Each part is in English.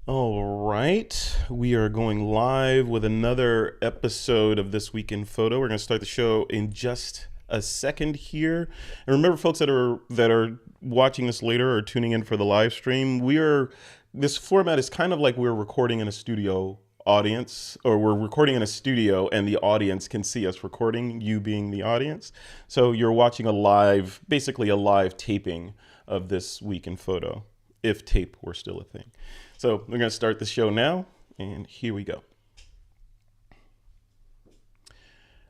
All right, we are going live with another episode of This Week in Photo. We're going to start the show in just a second here. And remember, folks that are watching this later or tuning in for the live stream, this format is kind of like we're recording in a studio audience, or we're recording in a studio and the audience can see us recording, you being the audience. So you're watching basically a live taping of This Week in Photo, if tape were still a thing. So we're going to start the show now, and here we go.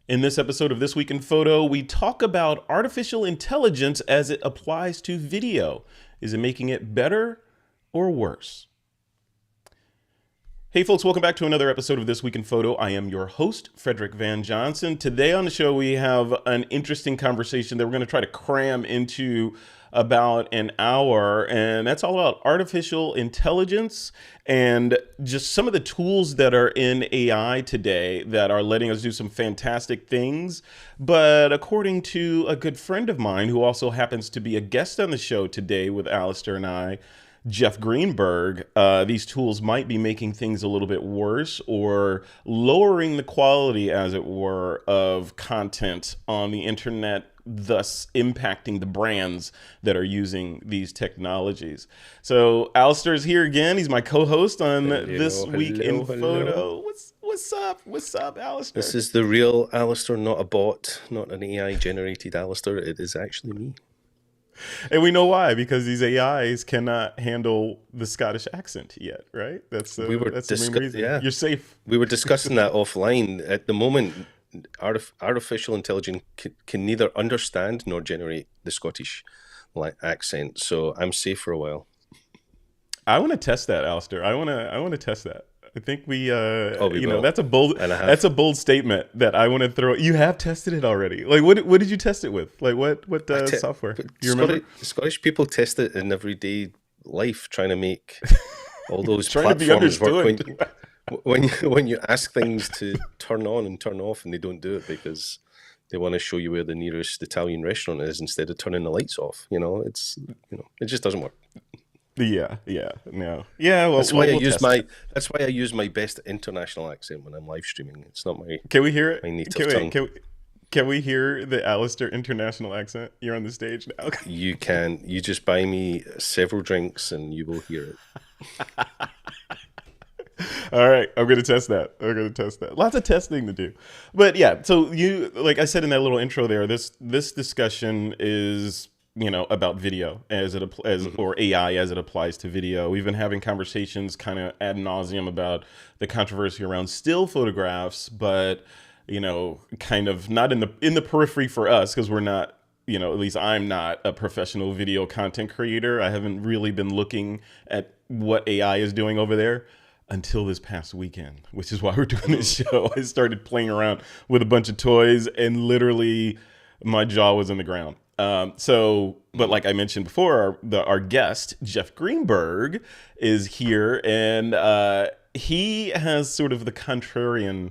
In this episode of This Week in Photo, we talk about artificial intelligence as it applies to video. Is it making it better or worse? Hey folks, welcome back to another episode of This Week in Photo. I am your host, Frederick Van Johnson. Today on the show, we have an interesting conversation that we're going to try to cram into about an hour, and that's all about artificial intelligence and just some of the tools that are in AI today that are letting us do some fantastic things. But according to a good friend of mine who also happens to be a guest on the show today with Alistair and I, Jeff Greenberg, these tools might be making things a little bit worse or lowering the quality, as it were, of content on the internet, thus impacting the brands that are using these technologies. So Alistair is here again. He's my co-host on This Week in Photo. What's up? What's up, Alistair? This is the real Alistair, not a bot, not an AI-generated Alistair. It is actually me. And we know why, because these AIs cannot handle the Scottish accent yet, right? That's the main reason. Yeah. You're safe. We were discussing that offline. At the moment, artificial intelligence can neither understand nor generate the Scottish accent, so I'm safe for a while. I want to test that, Alistair. I want to test that. I think we will. That's a bold statement that I want to throw. You have tested it already. Like, what did you test it with? Like, what software? You remember? Scottish people test it in everyday life, trying to make all those trying platforms to be work. When you ask things to turn on and turn off, and they don't do it because they want to show you where the nearest Italian restaurant is instead of turning the lights off. It just doesn't work. Yeah. Well, that's why I use my best international accent when I'm live streaming. It's not my. Can we hear it? My native tongue. Can we hear the Alistair international accent? You're on the stage now. You can. You just buy me several drinks and you will hear it. All right, I'm going to test that. Lots of testing to do. But yeah, so like I said in that little intro there, this discussion is about video or AI as it applies to video. We've been having conversations kind of ad nauseum about the controversy around still photographs, but kind of not in the periphery for us, because we're not, at least I'm not a professional video content creator. I haven't really been looking at what AI is doing over there until this past weekend, which is why we're doing this show. I started playing around with a bunch of toys and literally my jaw was in the ground. But like I mentioned before, our guest, Jeff Greenberg, is here, and he has sort of the contrarian,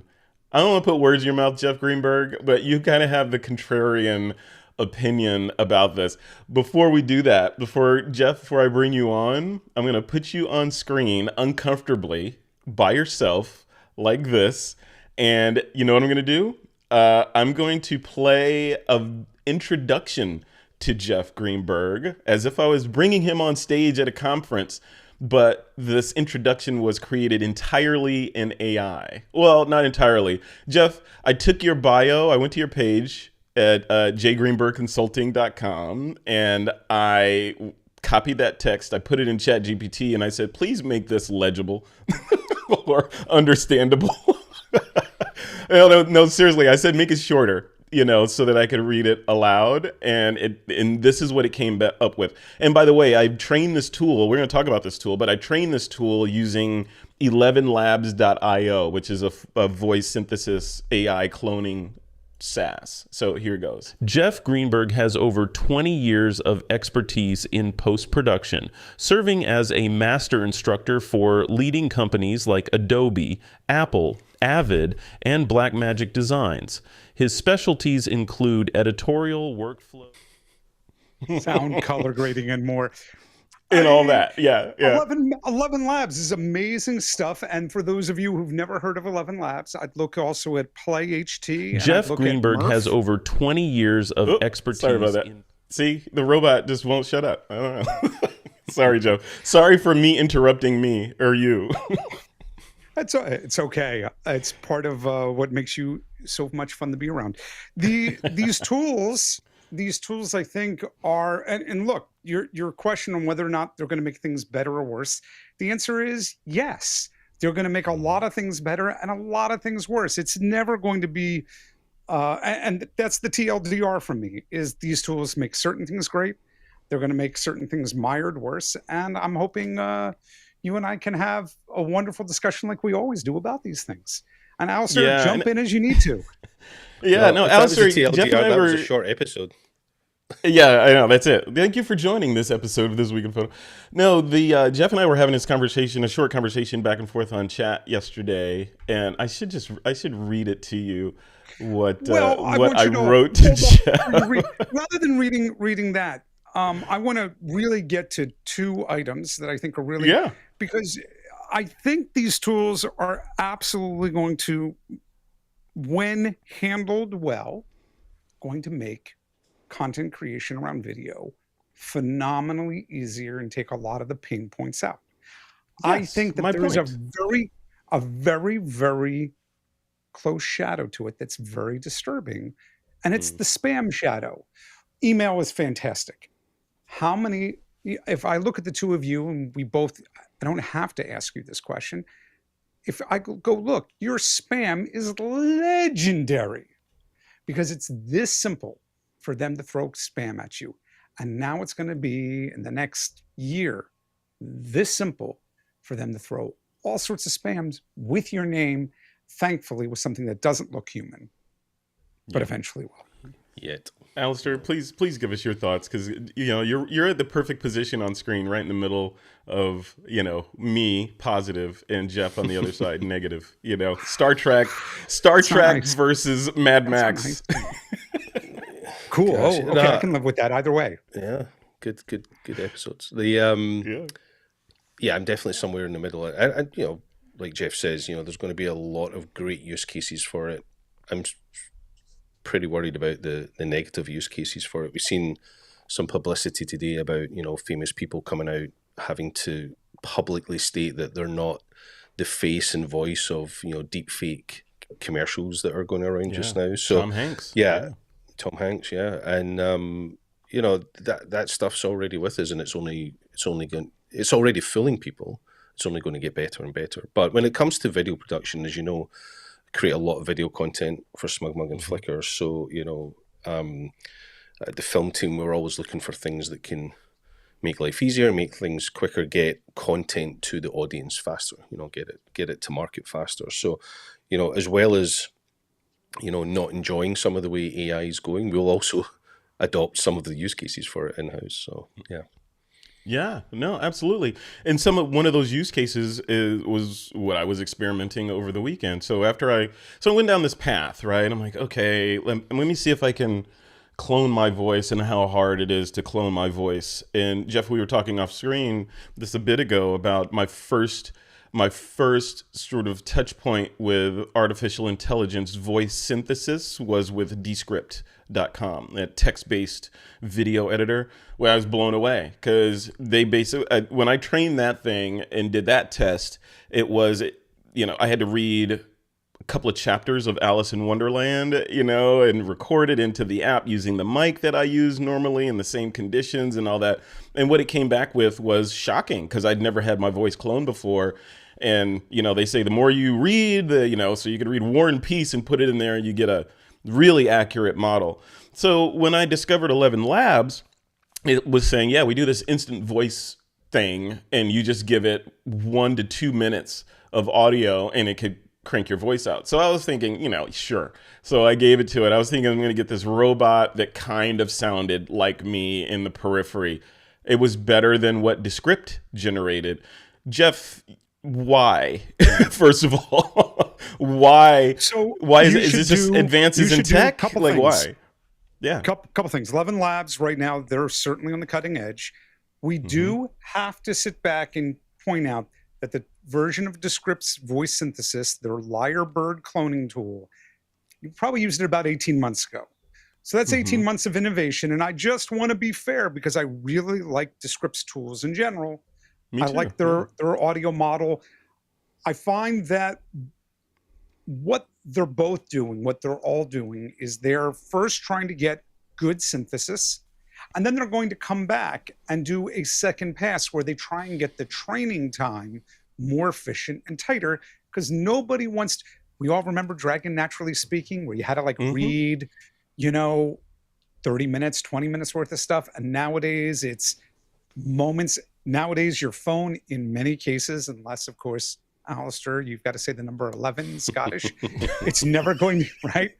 I don't want to put words in your mouth, Jeff Greenberg, but you kind of have the contrarian opinion about this. Before we do that, before I bring you on, I'm going to put you on screen uncomfortably by yourself like this, and you know what I'm going to do? I'm going to play an introduction to Jeff Greenberg as if I was bringing him on stage at a conference, but this introduction was created entirely in AI. Well, not entirely. Jeff, I took your bio, I went to your page at jgreenbergconsulting.com, and I copied that text, I put it in ChatGPT, and I said, please make this legible or understandable. No, seriously, I said make it shorter, so that I could read it aloud, and this is what it came up with. And by the way, I trained this tool. We're going to talk about this tool, but I trained this tool using 11labs.io, which is a voice synthesis AI cloning SaaS. So here goes. Jeff Greenberg has over 20 years of expertise in post-production, serving as a master instructor for leading companies like Adobe, Apple, Avid, and Blackmagic Designs. His specialties include editorial, workflow, sound, color grading, and more. and all that. Yeah, yeah. 11 Labs is amazing stuff. And for those of you who've never heard of 11 Labs, I'd look also at Play HT. And I'd Jeff look Greenberg at has over 20 years of expertise. Sorry about that. See, the robot just won't shut up. I don't know. Sorry, Joe. Sorry for me interrupting me or you. It's okay. It's part of what makes you so much fun to be around. These tools, I think, are and look, your question on whether or not they're going to make things better or worse. The answer is yes. They're going to make a lot of things better and a lot of things worse. It's never going to be, and that's the TLDR for me. Is these tools make certain things great? They're going to make certain things mired worse, and I'm hoping you and I can have a wonderful discussion like we always do about these things. And Alistair, jump in as you need to. Yeah, no, Alistair, Jeff and I that was a short episode. Yeah, I know, that's it. Thank you for joining this episode of This Week in Photo. No, the Jeff and I were having this conversation, a short conversation back and forth on chat yesterday, and I should read it to you what I wrote to Jeff. Rather than reading that, I want to really get to two items that I think are really because I think these tools are absolutely going to, when handled well, going to make content creation around video phenomenally easier and take a lot of the pain points out. Yes, I think that there is a very, very close shadow to it that's very disturbing, and it's the spam shadow. Email is fantastic. How many, if I look at the two of you and we both, I don't have to ask you this question. If I go look, your spam is legendary because it's this simple for them to throw spam at you. And now it's going to be in the next year, this simple for them to throw all sorts of spams with your name, thankfully with something that doesn't look human, but eventually will. Yet. Alistair, please give us your thoughts, because you're at the perfect position on screen, right in the middle of me positive and Jeff on the other side negative. Star Trek nice. Versus Mad Max. Nice. Cool. Gosh, okay, I can live with that either way. Yeah, good episodes. I'm definitely somewhere in the middle. And like Jeff says, there's going to be a lot of great use cases for it. I'm pretty worried about the negative use cases for it. We've seen some publicity today about famous people coming out having to publicly state that they're not the face and voice of deep fake commercials that are going around just now. So Tom Hanks, Tom Hanks, and that stuff's already with us, and it's already fooling people. It's only going to get better and better. But when it comes to video production, as you know, create a lot of video content for SmugMug and Flickr. So, the film team, we're always looking for things that can make life easier, make things quicker, get content to the audience faster, get it to market faster. So, as well as, not enjoying some of the way AI is going, we'll also adopt some of the use cases for it in-house. So, yeah. Yeah, no, absolutely. And one of those use cases was what I was experimenting over the weekend. So I went down this path, right? I'm like, okay, let me see if I can clone my voice and how hard it is to clone my voice. And Jeff, we were talking off screen this a bit ago about my first sort of touch point with artificial intelligence voice synthesis was with Descript.com, a text-based video editor, where I was blown away because they basically, when I trained that thing and did that test, it was, I had to read a couple of chapters of Alice in Wonderland, and record it into the app using the mic that I use normally in the same conditions and all that. And what it came back with was shocking because I'd never had my voice cloned before. And, they say the more you read, so you can read War and Peace and put it in there and you get a really accurate model. So when I discovered 11 Labs, it was saying, we do this instant voice thing and you just give it 1 to 2 minutes of audio and it could crank your voice out. So I was thinking, sure. So I gave it to it. I was thinking I'm going to get this robot that kind of sounded like me in the periphery. It was better than what Descript generated. Jeff, why? First of all, why? So why is it just advances in tech? Like why? Yeah, couple things. 11 Labs right now, they're certainly on the cutting edge. We do have to sit back and point out that the version of Descript's voice synthesis, their Lyrebird cloning tool, you probably used it about 18 months ago. So that's 18 months of innovation. And I just want to be fair because I really like Descript's tools in general. Me too. I like their audio model. I find that what they're both doing, what they're all doing, is they're first trying to get good synthesis, and then they're going to come back and do a second pass where they try and get the training time more efficient and tighter, because nobody wants to, we all remember Dragon Naturally Speaking, where you had to like read, 30 minutes, 20 minutes worth of stuff. And nowadays it's moments. Nowadays, your phone, in many cases, unless of course, Alistair, you've got to say the number 11 Scottish, it's never going to, right?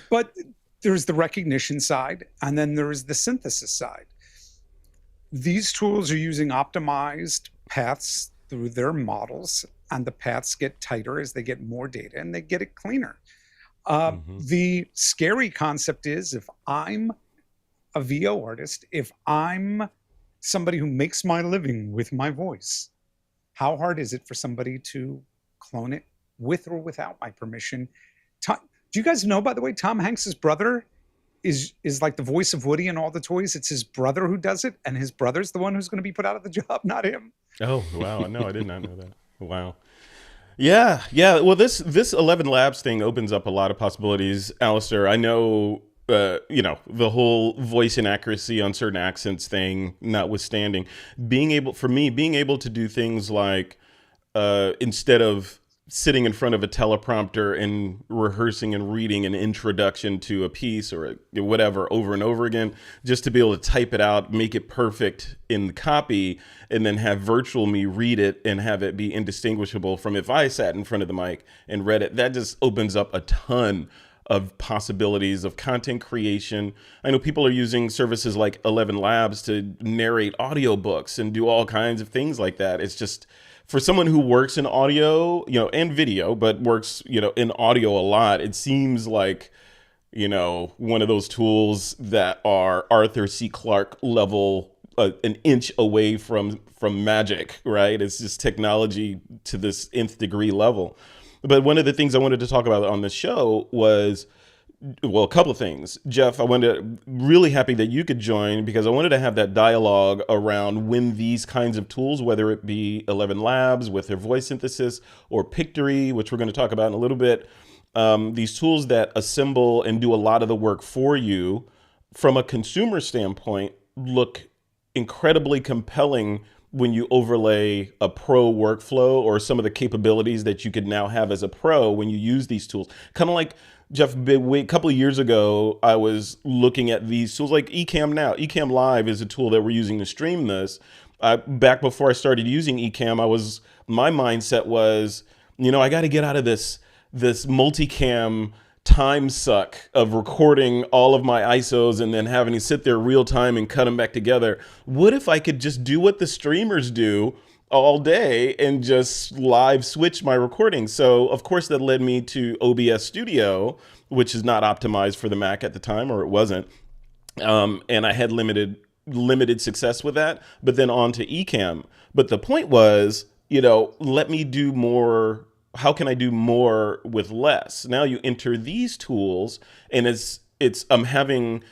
But there's the recognition side, and then there's the synthesis side. These tools are using optimized paths through their models, and the paths get tighter as they get more data and they get it cleaner. The scary concept is, if I'm a VO artist, if I'm somebody who makes my living with my voice, how hard is it for somebody to clone it with or without my permission? Do you guys know, by the way, Tom Hanks's brother is like the voice of Woody in all the toys? It's his brother who does it, and his brother's the one who's going to be put out of the job, not him. Oh, wow. No, I did not know that. Wow. Yeah. Well, this 11 Labs thing opens up a lot of possibilities, Alistair. I know, the whole voice inaccuracy on certain accents thing notwithstanding, being able to do things like, instead of sitting in front of a teleprompter and rehearsing and reading an introduction to a piece or whatever over and over again, just to be able to type it out, make it perfect in the copy, and then have virtual me read it and have it be indistinguishable from if I sat in front of the mic and read it. That just opens up a ton of possibilities of content creation. I know people are using services like 11 Labs to narrate audiobooks and do all kinds of things like that. It's just, for someone who works in audio, and video, but works, in audio a lot, it seems like, one of those tools that are Arthur C. Clarke level, an inch away from magic, right? It's just technology to this nth degree level. But one of the things I wanted to talk about on the show was, well, a couple of things. Jeff, really happy that you could join, because I wanted to have that dialogue around when these kinds of tools, whether it be 11 Labs with their voice synthesis or Pictory, which we're going to talk about in a little bit, these tools that assemble and do a lot of the work for you from a consumer standpoint look incredibly compelling when you overlay a pro workflow or some of the capabilities that you could now have as a pro when you use these tools. Kind of like, Jeff, a couple of years ago, I was looking at these tools like Ecamm now. Ecamm Live is a tool that we're using to stream this. Back before I started using Ecamm, my mindset was, I got to get out of this multicam time suck of recording all of my ISOs and then having to sit there real time and cut them back together. What if I could just do what the streamers do all day and just live switch my recording? So of course that led me to OBS Studio, which is not optimized for the Mac at the time, or it wasn't. And I had limited success with that, but then on to Ecamm. But the point was, let me do more. How can I do more with less? Now you enter these tools and I'm having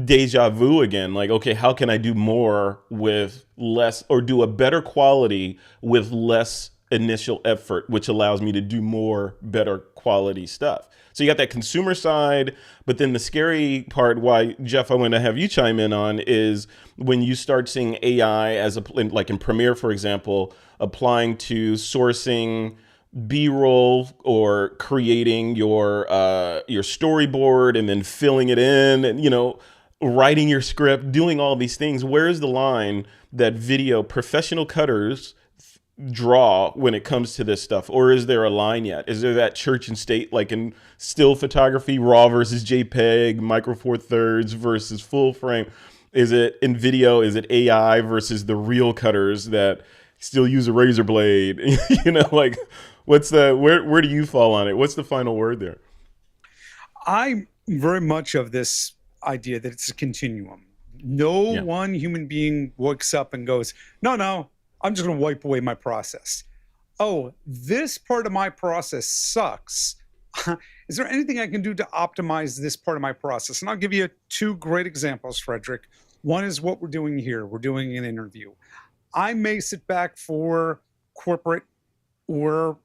deja vu again. Like, okay, how can I do more with less, or do a better quality with less initial effort, which allows me to do more better quality stuff? So you got that consumer side, but then the scary part, why, Jeff, I want to have you chime in on, is when you start seeing AI like in Premiere, for example, applying to sourcing B-roll or creating your storyboard and then filling it in and, writing your script, doing all these things. Where's the line that video professional cutters draw when it comes to this stuff? Or is there a line yet? Is there that church and state, like in still photography, RAW versus JPEG, Micro Four Thirds versus full frame? Is it in video? Is it AI versus the real cutters that still use a razor blade? Like, where do you fall on it? What's the final word there? I'm very much of this idea that it's a continuum. No Yeah. one human being wakes up and goes, no, I'm just going to wipe away my process. Oh, this part of my process sucks. Is there anything I can do to optimize this part of my process? And I'll give you two great examples, Frederick. One is what we're doing here. We're doing an interview. I may sit back for corporate or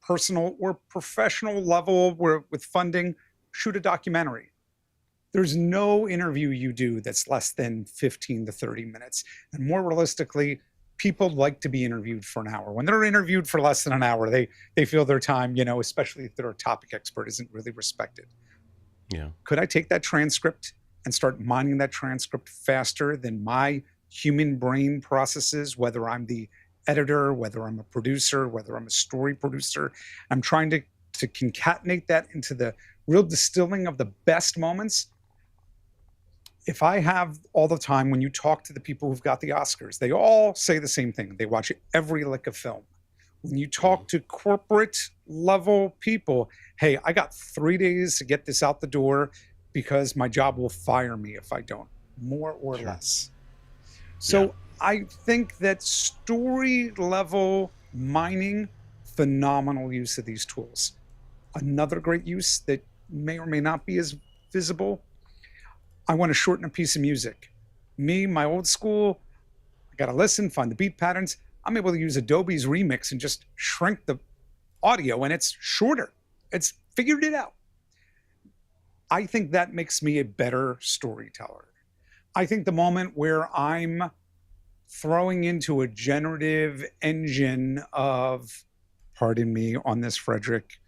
personal or professional level where with funding, shoot a documentary. There's no interview you do that's less than 15 to 30 minutes. And more realistically, people like to be interviewed for an hour. When they're interviewed for less than an hour, they feel their time, especially if they're a topic expert, isn't really respected. Yeah. Could I take that transcript and start mining that transcript faster than my human brain processes, whether I'm the editor, whether I'm a producer, whether I'm a story producer? I'm trying to concatenate that into the real distilling of the best moments. If I have all the time, when you talk to the people who've got the Oscars, they all say the same thing. They watch every lick of film. When you talk to corporate level people, hey, I got 3 days to get this out the door because my job will fire me if I don't, more or less. So I think that story level mining, phenomenal use of these tools. Another great use that may or may not be as visible, I want to shorten a piece of music. Me, my old school, I got to listen, find the beat patterns. I'm able to use Adobe's Remix and just shrink the audio, and it's shorter. It's figured it out. I think that makes me a better storyteller. I think the moment where I'm throwing into a generative engine of, pardon me on this, Frederick,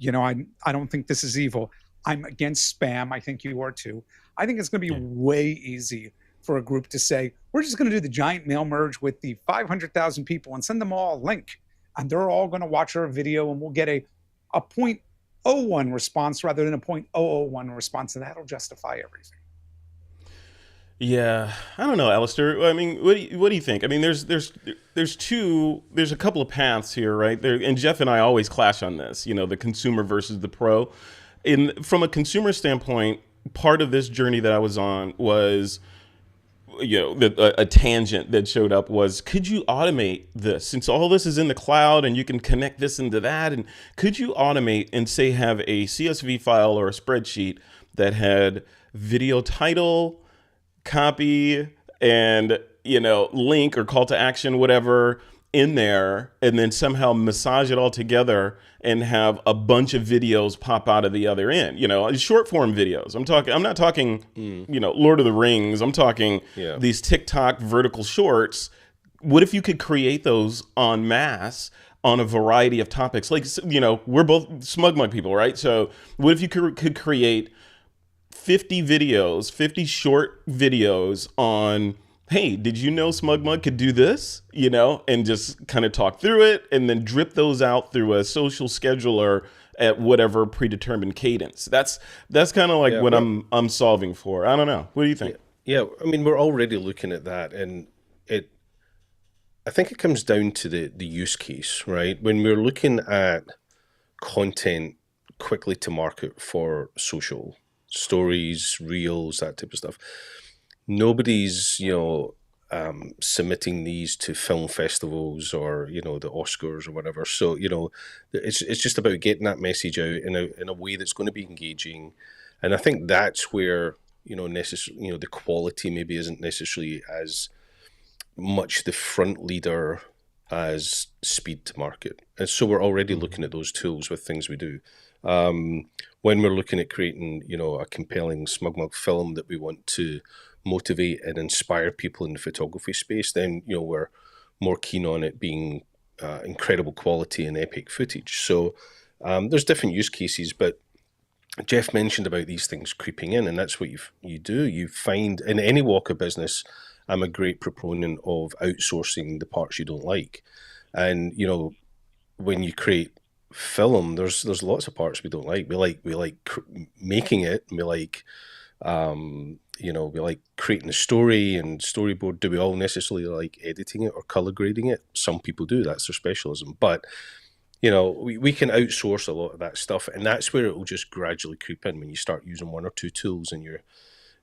I don't think this is evil. I'm against spam. I think you are too. I think it's going to be way easy for a group to say, we're just going to do the giant mail merge with the 500,000 people and send them all a link. And they're all going to watch our video and we'll get a 0.01 response rather than a 0.001 response. And that'll justify everything. Yeah, I don't know, Alistair. I mean, what do you think? I mean, there's a couple of paths here, right? And Jeff and I always clash on this. The consumer versus the pro. From a consumer standpoint, part of this journey that I was on was, a tangent that showed up was, could you automate this? Since all this is in the cloud and you can connect this into that, and could you automate and say have a CSV file or a spreadsheet that had video title, copy, and link or call to action, whatever, in there, and then somehow massage it all together and have a bunch of videos pop out of the other end, short form videos. I'm not talking, Lord of the Rings. I'm talking these TikTok vertical shorts. What if you could create those en masse on a variety of topics? Like, we're both SmugMug people, right? So what if you could create 50 videos, 50 short videos on, hey, did you know SmugMug could do this? And just kind of talk through it and then drip those out through a social scheduler at whatever predetermined cadence. That's kind of like what I'm solving for. I don't know. What do you think? Yeah, I mean, we're already looking at that, and I think it comes down to the use case, right? When we're looking at content quickly to market for social, stories, reels, that type of stuff, nobody's submitting these to film festivals or the Oscars or whatever. So it's just about getting that message out in a way that's going to be engaging, and I think that's where the quality maybe isn't necessarily as much the front leader as speed to market. And so we're already looking at those tools with things we do. When we're looking at creating, a compelling SmugMug film that we want to motivate and inspire people in the photography space, then, we're more keen on it being incredible quality and epic footage. So there's different use cases, but Jeff mentioned about these things creeping in, and that's what you do. You find in any walk of business, I'm a great proponent of outsourcing the parts you don't like. And, when you create film, there's lots of parts we don't like. We like making it. We like, we like creating a story and storyboard. Do we all necessarily like editing it or color grading it? Some people do. That's their specialism. But we can outsource a lot of that stuff, and that's where it will just gradually creep in when you start using one or two tools in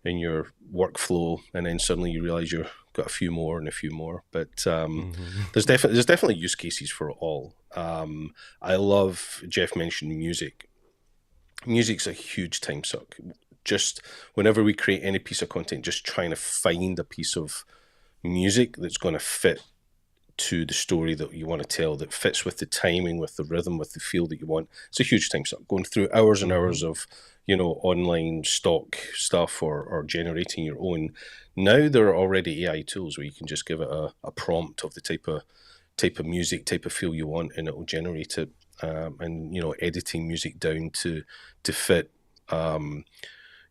your workflow, and then suddenly you realize you've got a few more and a few more. But there's definitely use cases for it all. I love, Jeff mentioned music. Music's a huge time suck. Just whenever we create any piece of content, just trying to find a piece of music that's going to fit to the story that you want to tell, that fits with the timing, with the rhythm, with the feel that you want. It's a huge time suck, going through hours and hours of, online stock stuff or generating your own. Now there are already AI tools where you can just give it a prompt of the type of music, type of feel you want, and it will generate it. And editing music down to fit a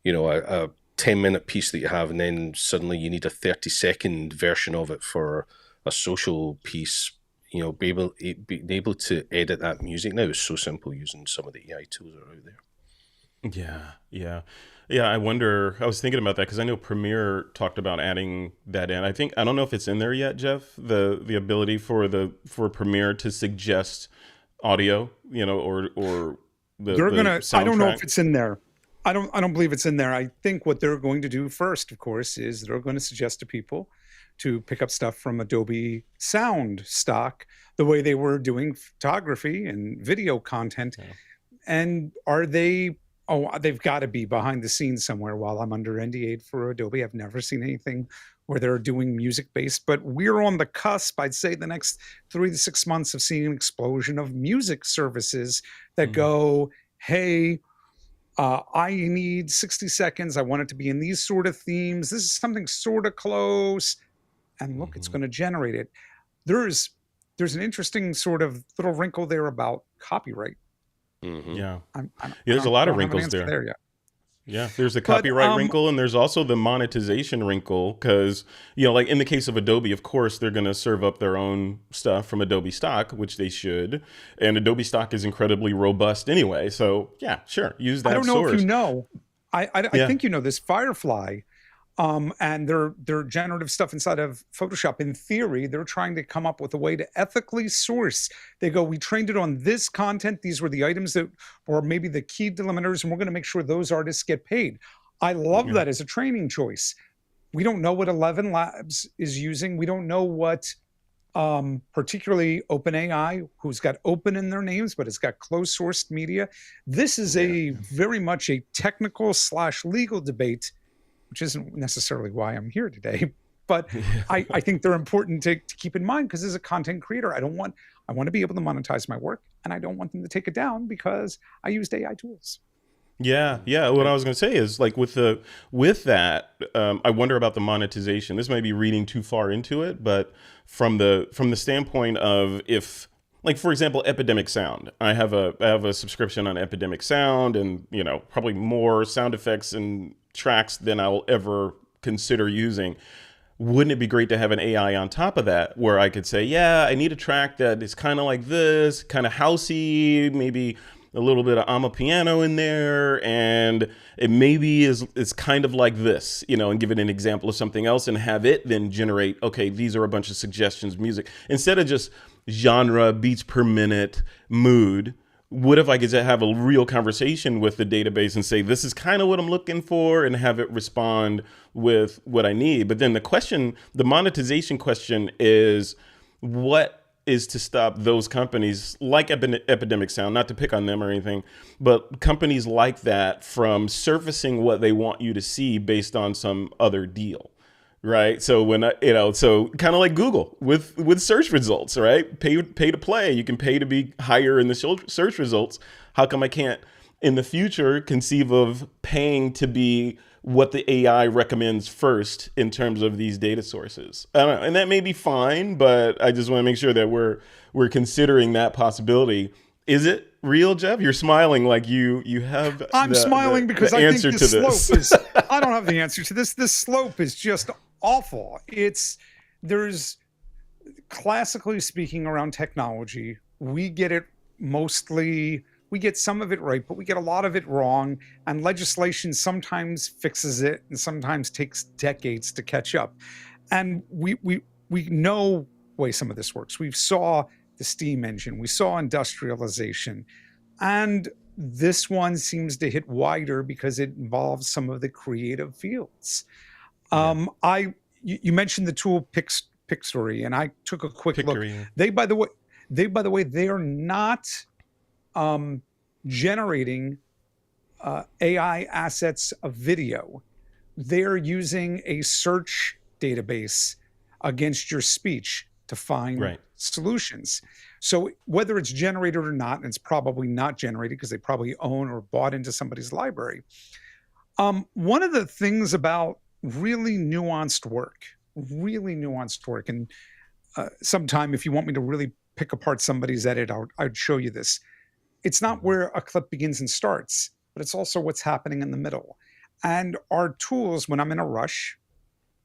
10-minute piece that you have, and then suddenly you need a 30-second version of it for a social piece. Be able to edit that music now is so simple using some of the AI tools that are out there. Yeah. I wonder. I was thinking about that because I know Premiere talked about adding that in. I don't know if it's in there yet, Jeff. The ability for Premiere to suggest audio, or they're gonna. soundtrack. I don't know if it's in there. I don't believe it's in there. I think what they're going to do first, of course, is they're going to suggest to people to pick up stuff from Adobe Sound stock, the way they were doing photography and video content. Yeah. And are they? Oh, they've got to be behind the scenes somewhere. While I'm under NDA for Adobe, I've never seen anything where they're doing music-based, but we're on the cusp, I'd say, the next 3 to 6 months of seeing an explosion of music services that go, hey, I need 60 seconds. I want it to be in these sort of themes. This is something sort of close. And look, it's going to generate it. There's an interesting sort of little wrinkle there about copyright. Yeah. There's a lot of wrinkles there yet. Yeah, there's a copyright wrinkle, and there's also the monetization wrinkle, because, like in the case of Adobe, of course, they're going to serve up their own stuff from Adobe stock, which they should. And Adobe stock is incredibly robust anyway. So, yeah, sure, use that source. I don't know if you know. I think you know this. Firefly, and their generative stuff inside of Photoshop, in theory, they're trying to come up with a way to ethically source. They go, we trained it on this content. These were the items that were maybe the key delimiters, and we're going to make sure those artists get paid. I love that as a training choice. We don't know what 11 Labs is using. We don't know what, particularly OpenAI, who's got open in their names, but it's got closed sourced media. This is a very much a technical / legal debate, which isn't necessarily why I'm here today, but I think they're important to keep in mind, because as a content creator, I want to be able to monetize my work, and I don't want them to take it down because I used AI tools. Yeah. What I was going to say is, like, with that, I wonder about the monetization. This might be reading too far into it, but from the standpoint of, if, like, for example, Epidemic Sound, I have a subscription on Epidemic Sound, and probably more sound effects and tracks than I'll ever consider using. Wouldn't it be great to have an AI on top of that, where I could say, yeah, I need a track that is kind of like this, kind of housey, maybe a little bit of amapiano in there, and it maybe is kind of like this, and give it an example of something else, and have it then generate, okay, these are a bunch of suggestions, music, instead of just genre, beats per minute, mood. What if I could have a real conversation with the database and say, this is kind of what I'm looking for, and have it respond with what I need? But then the monetization question is, what is to stop those companies like Epidemic Sound, not to pick on them or anything, but companies like that from surfacing what they want you to see based on some other deal? Right. So so kind of like Google with search results, right? Pay to play. You can pay to be higher in the search results. How come I can't in the future conceive of paying to be what the AI recommends first in terms of these data sources? I don't know, and that may be fine, but I just want to make sure that we're considering that possibility. Is it real, Jeff? You're smiling like you have. I'm smiling because I think the slope is. I don't have the answer to this. This slope is just awful. There's classically speaking, around technology, we get it mostly. We get some of it right, but we get a lot of it wrong. And legislation sometimes fixes it, and sometimes takes decades to catch up. And we know the way some of this works. We saw the steam engine. We saw industrialization. And this one seems to hit wider because it involves some of the creative fields. You mentioned the tool Pixtory, and I took a quick look. They, by the way, they are not generating AI assets of video. They're using a search database against your speech to find solutions. So whether it's generated or not, and it's probably not generated because they probably own or bought into somebody's library. One of the things about really nuanced work, and sometime if you want me to really pick apart somebody's edit, I'd show you this. It's not where a clip begins and starts, but it's also what's happening in the middle. And our tools, when I'm in a rush,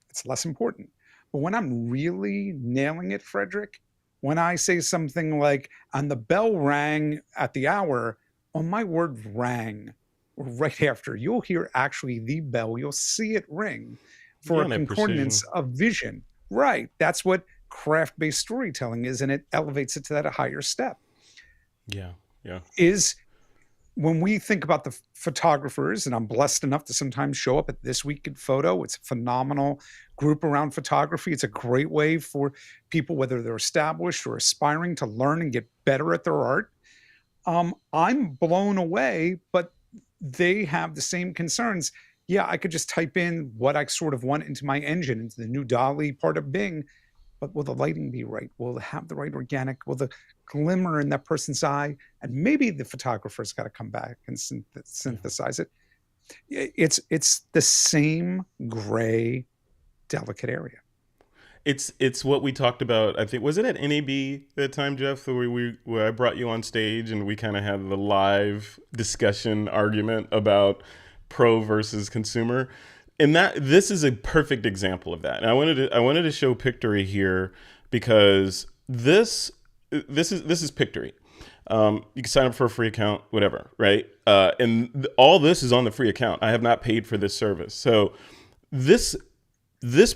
it's less important. But when I'm really nailing it, Frederick, when I say something like, and the bell rang at the hour, on my word rang, right after, you'll hear actually the bell, you'll see it ring for a concordance of vision. Right. That's what craft-based storytelling is, and it elevates it to that a higher step. Is when we think about the photographers, and I'm blessed enough to sometimes show up at This Week in Photo. It's a phenomenal group around photography. It's a great way for people, whether they're established or aspiring, to learn and get better at their art. I'm blown away, but they have the same concerns. Yeah, I could just type in what I sort of want into my engine, into the new DALL-E part of Bing, but will the lighting be right? Will it have the right organic? Will the glimmer in that person's eye? And maybe the photographer's got to come back and synthesize it. It's the same gray, delicate area. It's what we talked about. I think, was it at NAB that time, Jeff, where I brought you on stage and we kind of had the live discussion argument about pro versus consumer. And this is a perfect example of that. And I wanted to show Pictory here because this is Pictory. You can sign up for a free account, whatever, right? And all this is on the free account. I have not paid for this service. So this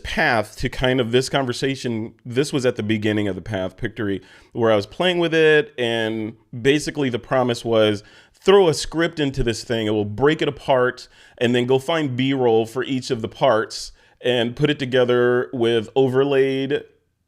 path to kind of this conversation, this was at the beginning of the path, Pictory, where I was playing with it. And basically the promise was, throw a script into this thing, it will break it apart, and then go find B-roll for each of the parts and put it together with overlaid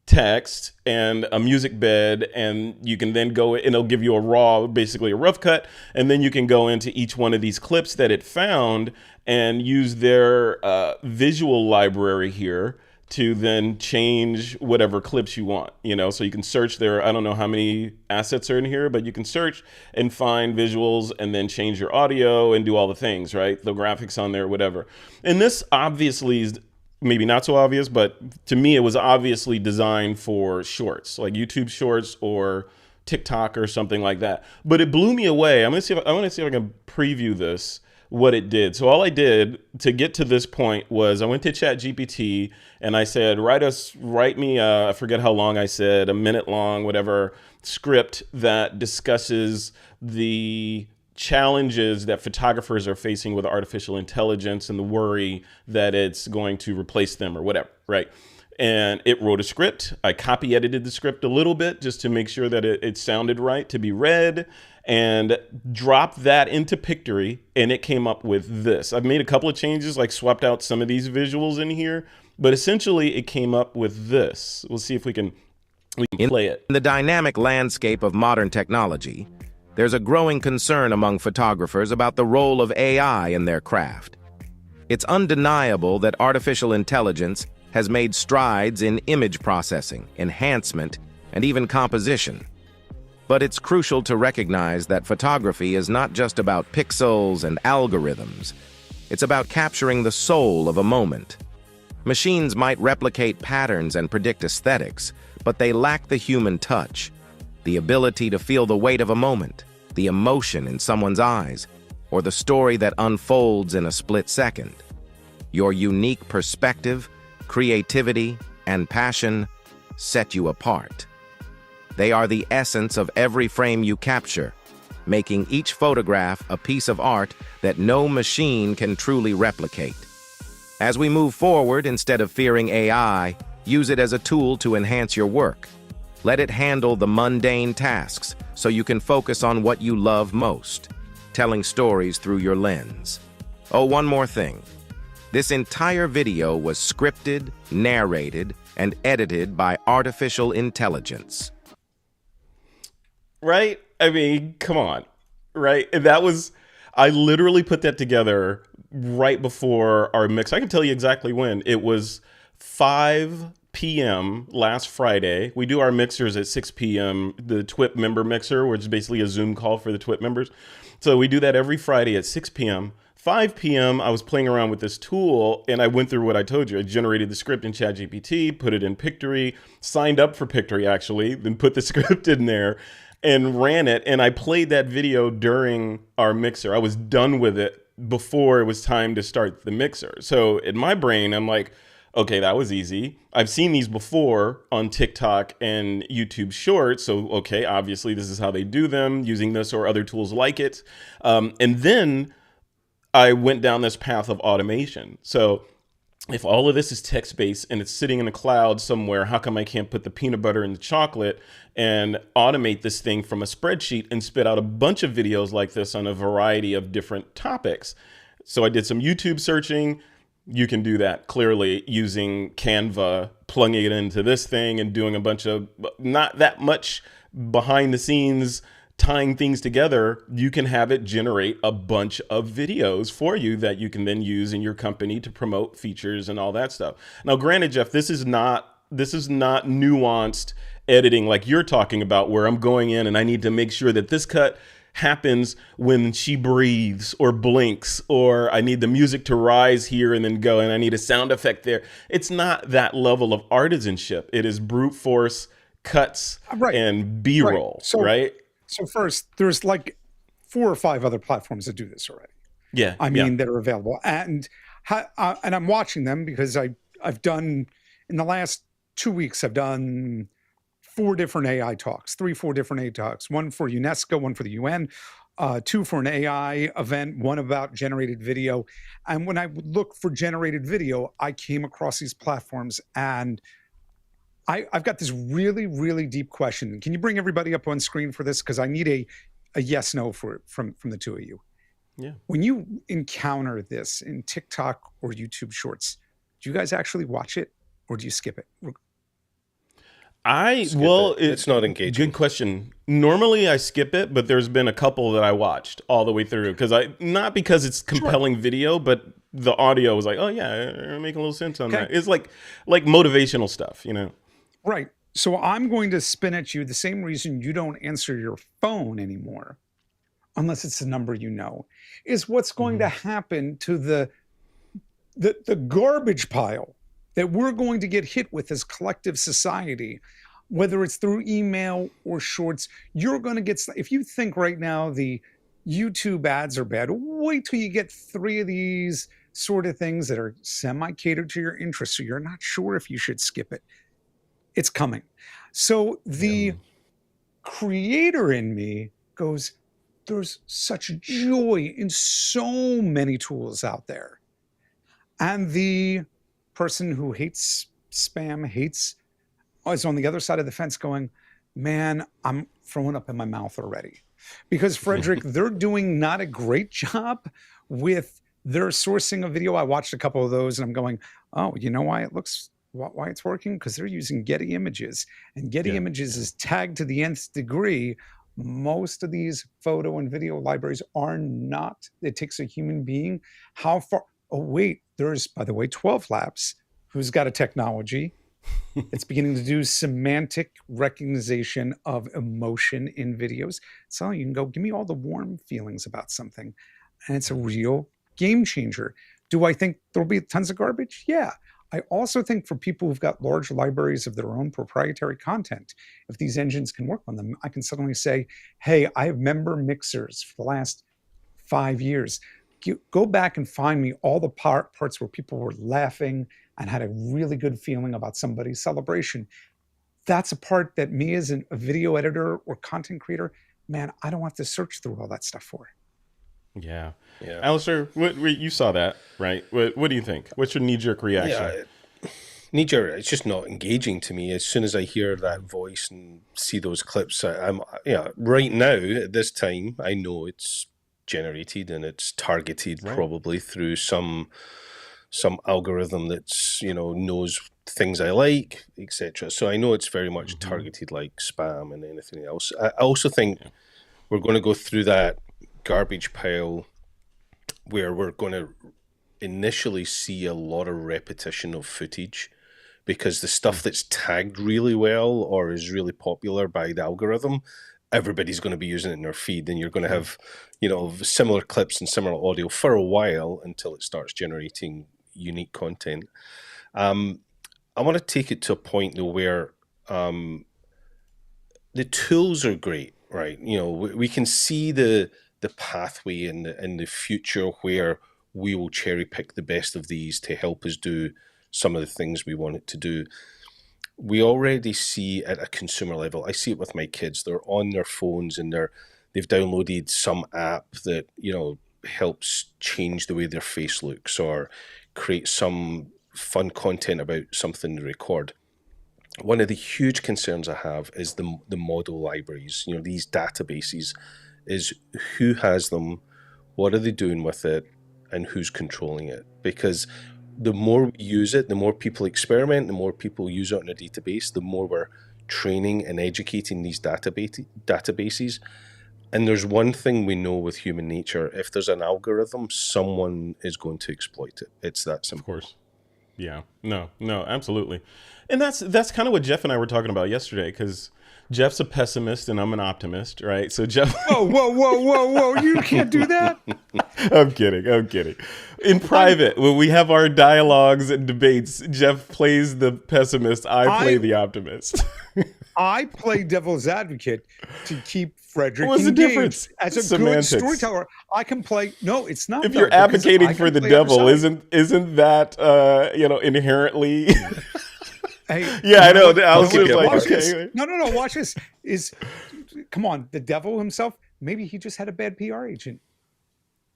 text and a music bed, and you can then go and it'll give you a raw, basically a rough cut, and then you can go into each one of these clips that it found and use their visual library here to then change whatever clips you want, so you can search there. I don't know how many assets are in here, but you can search and find visuals and then change your audio and do all the things, right? The graphics on there, whatever. And this obviously is maybe not so obvious, but to me, it was obviously designed for shorts, like YouTube shorts or TikTok or something like that. But it blew me away. I want to see if I can preview this, what it did. So all I did to get to this point was I went to ChatGPT and I said, write me, I forget how long I said, a minute long, whatever, script that discusses the challenges that photographers are facing with artificial intelligence and the worry that it's going to replace them or whatever, right? And it wrote a script. I copy edited the script a little bit just to make sure that it sounded right to be read, and dropped that into Pictory, and it came up with this. I've made a couple of changes, like swapped out some of these visuals in here, but essentially it came up with this. We'll see if we can play it. In the dynamic landscape of modern technology, there's a growing concern among photographers about the role of AI in their craft. It's undeniable that artificial intelligence has made strides in image processing, enhancement, and even composition. But it's crucial to recognize that photography is not just about pixels and algorithms. It's about capturing the soul of a moment. Machines might replicate patterns and predict aesthetics, but they lack the human touch, the ability to feel the weight of a moment, the emotion in someone's eyes, or the story that unfolds in a split second. Your unique perspective, creativity, and passion set you apart. They are the essence of every frame you capture, making each photograph a piece of art that no machine can truly replicate. As we move forward, instead of fearing AI, use it as a tool to enhance your work. Let it handle the mundane tasks so you can focus on what you love most. telling stories through your lens. Oh, one more thing. This entire video was scripted, narrated, and edited by artificial intelligence. Right? I mean, come on. Right? And that was, I literally put that together right before our mix. I can tell you exactly when. It was 5 p.m. last Friday. We do our mixers at 6 p.m., the TWIP member mixer, which is basically a Zoom call for the TWIP members. So we do that every Friday at 6 p.m. 5 p.m., I was playing around with this tool, and I went through what I told you. I generated the script in ChatGPT, put it in Pictory, signed up for Pictory, actually, then put the script in there and ran it. And I played that video during our mixer. I was done with it before it was time to start the mixer. So in my brain, I'm like, okay, that was easy. I've seen these before on TikTok and YouTube Shorts. So, okay, obviously this is how they do them, using this or other tools like it. And then I went down this path of automation. So if all of this is text-based and it's sitting in a cloud somewhere, how come I can't put the peanut butter in the chocolate and automate this thing from a spreadsheet and spit out a bunch of videos like this on a variety of different topics? So I did some YouTube searching. You can do that clearly using Canva, plugging it into this thing and doing a bunch of not that much behind the scenes tying things together. You can have it generate a bunch of videos for you that you can then use in your company to promote features and all that stuff. Now, granted, Jeff, this is not nuanced editing like you're talking about, where I'm going in and I need to make sure that this cut happens when she breathes or blinks, or I need the music to rise here and then go, and I need a sound effect there. It's not that level of artisanship. It is brute force cuts and B-roll, right? So first, there's like 4 or 5 other platforms that do this already. Yeah, I mean, that are available, and I'm watching them because I've done, in the last 2 weeks, I've done 4 different AI talks, 4 different AI talks, 1 for UNESCO, 1 for the UN, 2 for an AI event, 1 about generated video. And when I would look for generated video, I came across these platforms, and I've got this really, really deep question. Can you bring everybody up on screen for this? Because I need a yes, no from the 2 of you. Yeah. When you encounter this in TikTok or YouTube Shorts, do you guys actually watch it or do you skip it? It's not engaging. Good question. Normally I skip it, but there's been a couple that I watched all the way through not because it's compelling video, but the audio was like, oh yeah, it make a little sense on that. It's like motivational stuff, you know? Right. So I'm going to spin at you the same reason you don't answer your phone anymore, unless it's a number you know, is what's going to happen to the garbage pile that we're going to get hit with as collective society, whether it's through email or shorts. You're going to get, if you think right now the YouTube ads are bad, wait till you get 3 of these sort of things that are semi-catered to your interests, so you're not sure if you should skip it. It's coming. So the creator in me goes, there's such joy in so many tools out there. And the person who hates spam, is on the other side of the fence going, man, I'm throwing up in my mouth already. Because Frederick, they're doing not a great job with their sourcing of video. I watched a couple of those and I'm going, oh, you know why it's working? Because they're using Getty Images, and Getty Images is tagged to the nth degree. Most of these photo and video libraries are not. It takes a human being. How far? Oh, wait, there's, by the way, 12 Labs, who's got a technology. It's beginning to do semantic recognition of emotion in videos. So you can go, give me all the warm feelings about something. And it's a real game changer. Do I think there'll be tons of garbage? Yeah. I also think for people who've got large libraries of their own proprietary content, if these engines can work on them, I can suddenly say, hey, I have member mixers for the last 5 years. Go back and find me all the parts where people were laughing and had a really good feeling about somebody's celebration. That's a part that me as a video editor or content creator, man, I don't have to search through all that stuff for. Yeah. Alistair, you saw that, right? What do you think? What's your knee-jerk reaction? Yeah, knee-jerk, it's just not engaging to me. As soon as I hear that voice and see those clips, right now at this time, I know it's generated, and it's targeted probably through some algorithm that's, you know, knows things I like, etc. So I know it's very much targeted like spam and anything else. I also think we're going to go through that garbage pile where we're going to initially see a lot of repetition of footage, because the stuff that's tagged really well or is really popular by the algorithm, everybody's going to be using it in their feed, and you're going to have, you know, similar clips and similar audio for a while until it starts generating unique content. I want to take it to a point though where the tools are great, right? You know, we can see the pathway in the future where we will cherry pick the best of these to help us do some of the things we want it to do. We already see at a consumer level, I see it with my kids, they're on their phones and they've downloaded some app that, you know, helps change the way their face looks or create some fun content about something to record. One of the huge concerns I have is the model libraries, you know, these databases, is who has them, what are they doing with it, and who's controlling it. Because the more we use it, the more people experiment, the more people use it in a database, the more we're training and educating these databases. And there's one thing we know with human nature: if there's an algorithm, someone is going to exploit it. It's that simple. Of course. Yeah. No, absolutely. And that's kind of what Jeff and I were talking about yesterday, because Jeff's a pessimist and I'm an optimist, right? So Jeff... Whoa. You can't do that. I'm kidding. In private, when we have our dialogues and debates, Jeff plays the pessimist, I play the optimist. I play devil's advocate to keep Frederick What's the difference? As a Semantics. good storyteller. I can play... No, it's not. If you're advocating for the devil, isn't that, inherently... Hey, yeah, I know. I was just like, okay. No. Watch this. Come on, the devil himself. Maybe he just had a bad PR agent.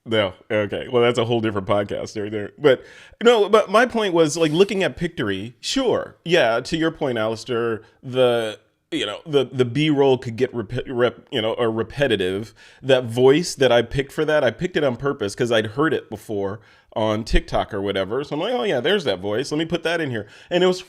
No, okay. Well, that's a whole different podcast right there. But no, but my point was, like, looking at Pictory. Sure, yeah. To your point, Alistair, the B-roll could get repetitive. That voice that I picked for that, I picked it on purpose because I'd heard it before on TikTok or whatever. So I'm like, oh yeah, there's that voice. Let me put that in here. And it was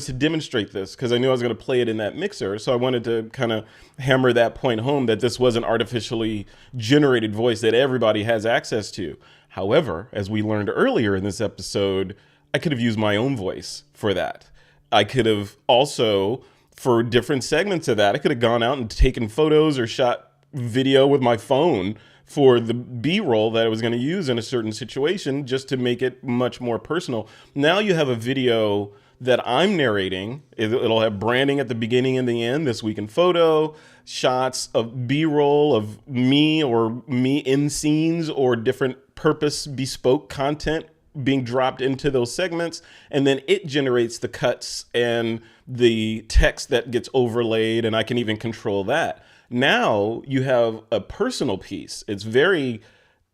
to demonstrate this, because I knew I was going to play it in that mixer. So I wanted to kind of hammer that point home, that this was an artificially generated voice that everybody has access to. However, as we learned earlier in this episode, I could have used my own voice for that. I could have also, for different segments of that, I could have gone out and taken photos or shot video with my phone for the B-roll that I was going to use in a certain situation, just to make it much more personal. Now you have a video that I'm narrating. It'll have branding at the beginning and the end, this week in photo, shots of B-roll of me or me in scenes or different purpose bespoke content being dropped into those segments. And then it generates the cuts and the text that gets overlaid, and I can even control that. Now you have a personal piece. It's very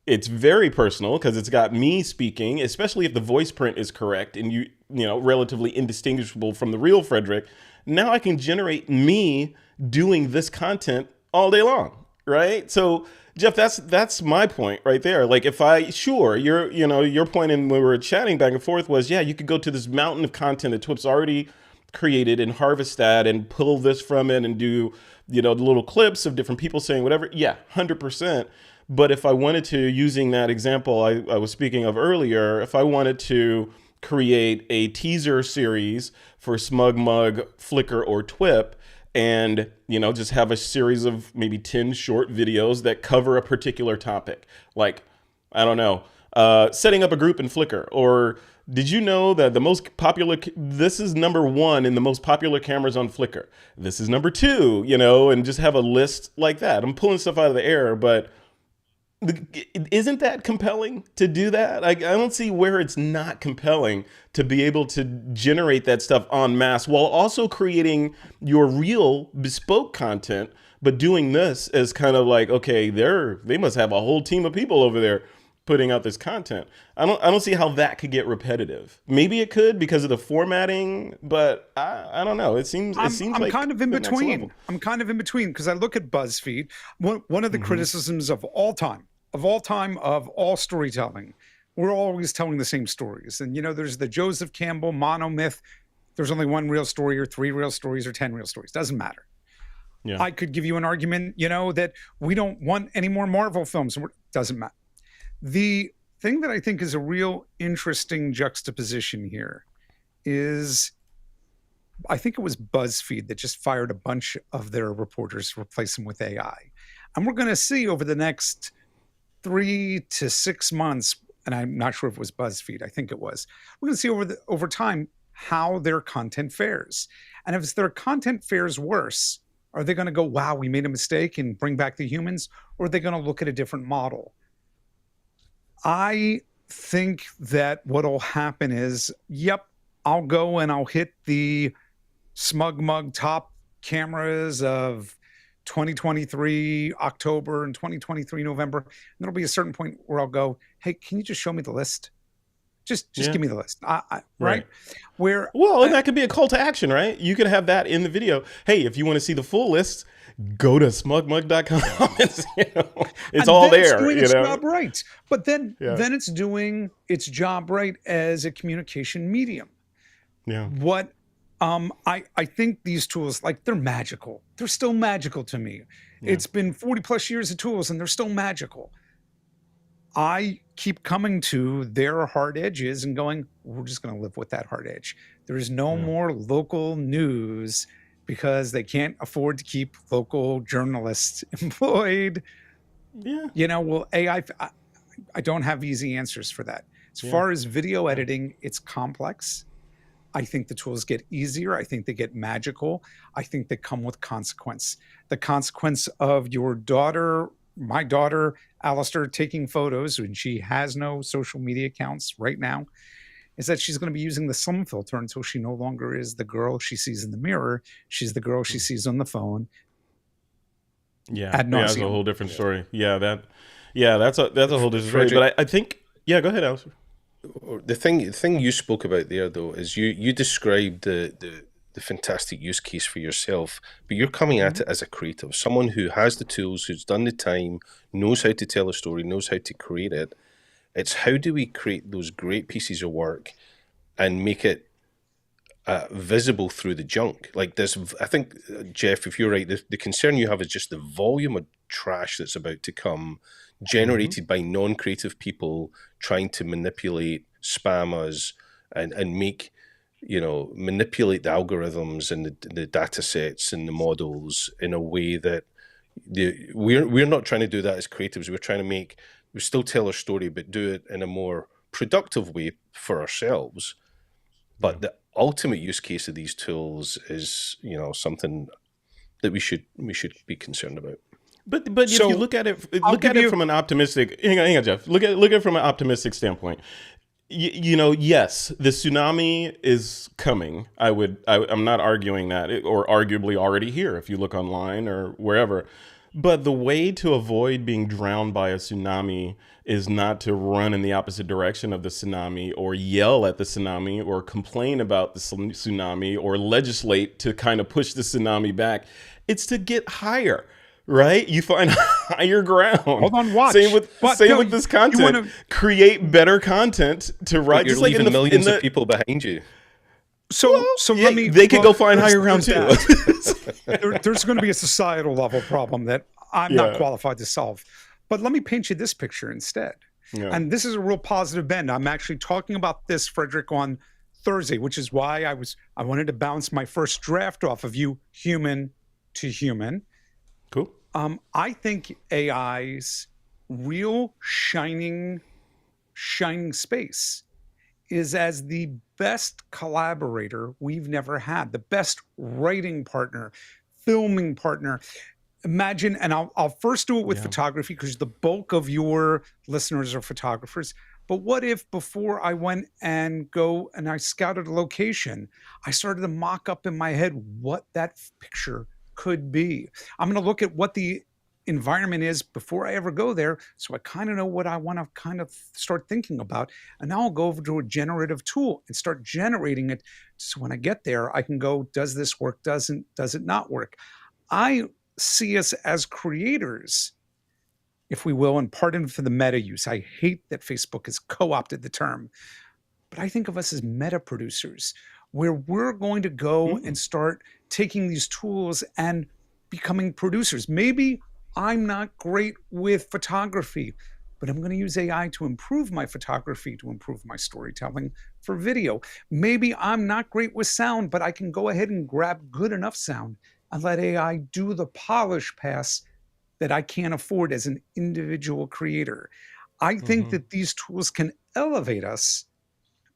personal, because it's got me speaking, especially if the voice print is correct and you know, relatively indistinguishable from the real Frederick. Now I can generate me doing this content all day long, right? So Jeff, that's my point right there. Like, if your point in when we were chatting back and forth was, yeah, you could go to this mountain of content that TWIP's already created and harvest that and pull this from it and do, the little clips of different people saying whatever. Yeah, 100%. But if I wanted to, using that example I was speaking of earlier, if I wanted to create a teaser series for Smug Mug, Flickr, or TWIP, and, just have a series of maybe 10 short videos that cover a particular topic, like, I don't know, setting up a group in Flickr, or did you know that this is number 1 in the most popular cameras on Flickr? This is number 2, and just have a list like that. I'm pulling stuff out of the air, but isn't that compelling to do that? I don't see where it's not compelling to be able to generate that stuff en masse while also creating your real bespoke content, but doing this as kind of like, okay, they must have a whole team of people over there putting out this content. I don't see how that could get repetitive. Maybe it could because of the formatting, but I don't know. It seems I'm like kind of in between. I'm kind of in between because I look at BuzzFeed. One of the criticisms of all time of all time, of all storytelling, we're always telling the same stories. And, there's the Joseph Campbell monomyth. There's only one real story or 3 real stories or 10 real stories. Doesn't matter. Yeah. I could give you an argument, that we don't want any more Marvel films. Doesn't matter. The thing that I think is a real interesting juxtaposition here is, I think it was BuzzFeed that just fired a bunch of their reporters to replace them with AI. And we're going to see over the next 3 to 6 months, and I'm not sure if it was BuzzFeed, I think it was, we're going to see over time how their content fares. And if their content fares worse, are they going to go, wow, we made a mistake and bring back the humans? Or are they going to look at a different model? I think that what'll happen is, yep, I'll go and I'll hit the smug mug top cameras of 2023 October and 2023 November. And there'll be a certain point where I'll go, hey, can you just show me the list? Just give me the list. Right? And that could be a call to action, right? You could have that in the video. Hey, if you want to see the full list, go to smugmug.com. It's all there. It's doing its job right. But then it's doing its job right as a communication medium. Yeah. What I think these tools, they're magical. They're still magical to me. Yeah. It's been 40 plus years of tools and they're still magical. I keep coming to their hard edges and going, we're just going to live with that hard edge. There is no more local news because they can't afford to keep local journalists employed. Yeah. Well, AI, I don't have easy answers for that. As far as video editing, it's complex. I think the tools get easier. I think they get magical. I think they come with consequence. The consequence of your daughter, my daughter, Alistair, taking photos when she has no social media accounts right now, is that she's going to be using the slim filter until she no longer is the girl she sees in the mirror. She's the girl she sees on the phone. Yeah, that's a whole different story. That's a whole different story. But I think, go ahead, Alistair. The thing you spoke about there, though, is you described the fantastic use case for yourself, but you're coming at it as a creative, someone who has the tools, who's done the time, knows how to tell a story, knows how to create it. It's how do we create those great pieces of work and make it visible through the junk? Like this, I think, Jeff, if you're right, the concern you have is just the volume of trash that's about to come, generated by non-creative people trying to manipulate, spam us, and make, manipulate the algorithms and the data sets and the models in a way that we're not trying to do that as creatives. We're trying to we still tell our story, but do it in a more productive way for ourselves. But the ultimate use case of these tools is, something that we should be concerned about. But if you look at it, from an optimistic, hang on, Jeff. Look at it from an optimistic standpoint. Yes, the tsunami is coming. I'm not arguing that, or arguably already here if you look online or wherever. But the way to avoid being drowned by a tsunami is not to run in the opposite direction of the tsunami, or yell at the tsunami, or complain about the tsunami, or legislate to kind of push the tsunami back. It's to get higher. Right? You find higher ground. Hold on, watch. Same with this content. Create better content to write. You're just leaving millions of people behind you. They could go find higher ground too. There's going to be a societal level problem that I'm not qualified to solve. But let me paint you this picture instead. Yeah. And this is a real positive bend. I'm actually talking about this, Frederick, on Thursday, which is why I wanted to bounce my first draft off of you, human to human. Cool. I think AI's real shining space is as the best collaborator we've never had, the best writing partner, filming partner. Imagine, and I'll first do it with photography because the bulk of your listeners are photographers. But what if before I went and I scouted a location, I started to mock up in my head what that picture could be. I'm going to look at what the environment is before I ever go there, so I kind of know what I want to kind of start thinking about. And now I'll go over to a generative tool and start generating it. So when I get there, I can go, does this work? Does it not work? I see us as creators if we will, and pardon for the meta use. I hate that Facebook has co-opted the term, but I think of us as meta producers, where we're going to go and start taking these tools and becoming producers. Maybe I'm not great with photography, but I'm going to use AI to improve my photography, to improve my storytelling for video. Maybe I'm not great with sound, but I can go ahead and grab good enough sound and let AI do the polish pass that I can't afford as an individual creator. I think that these tools can elevate us,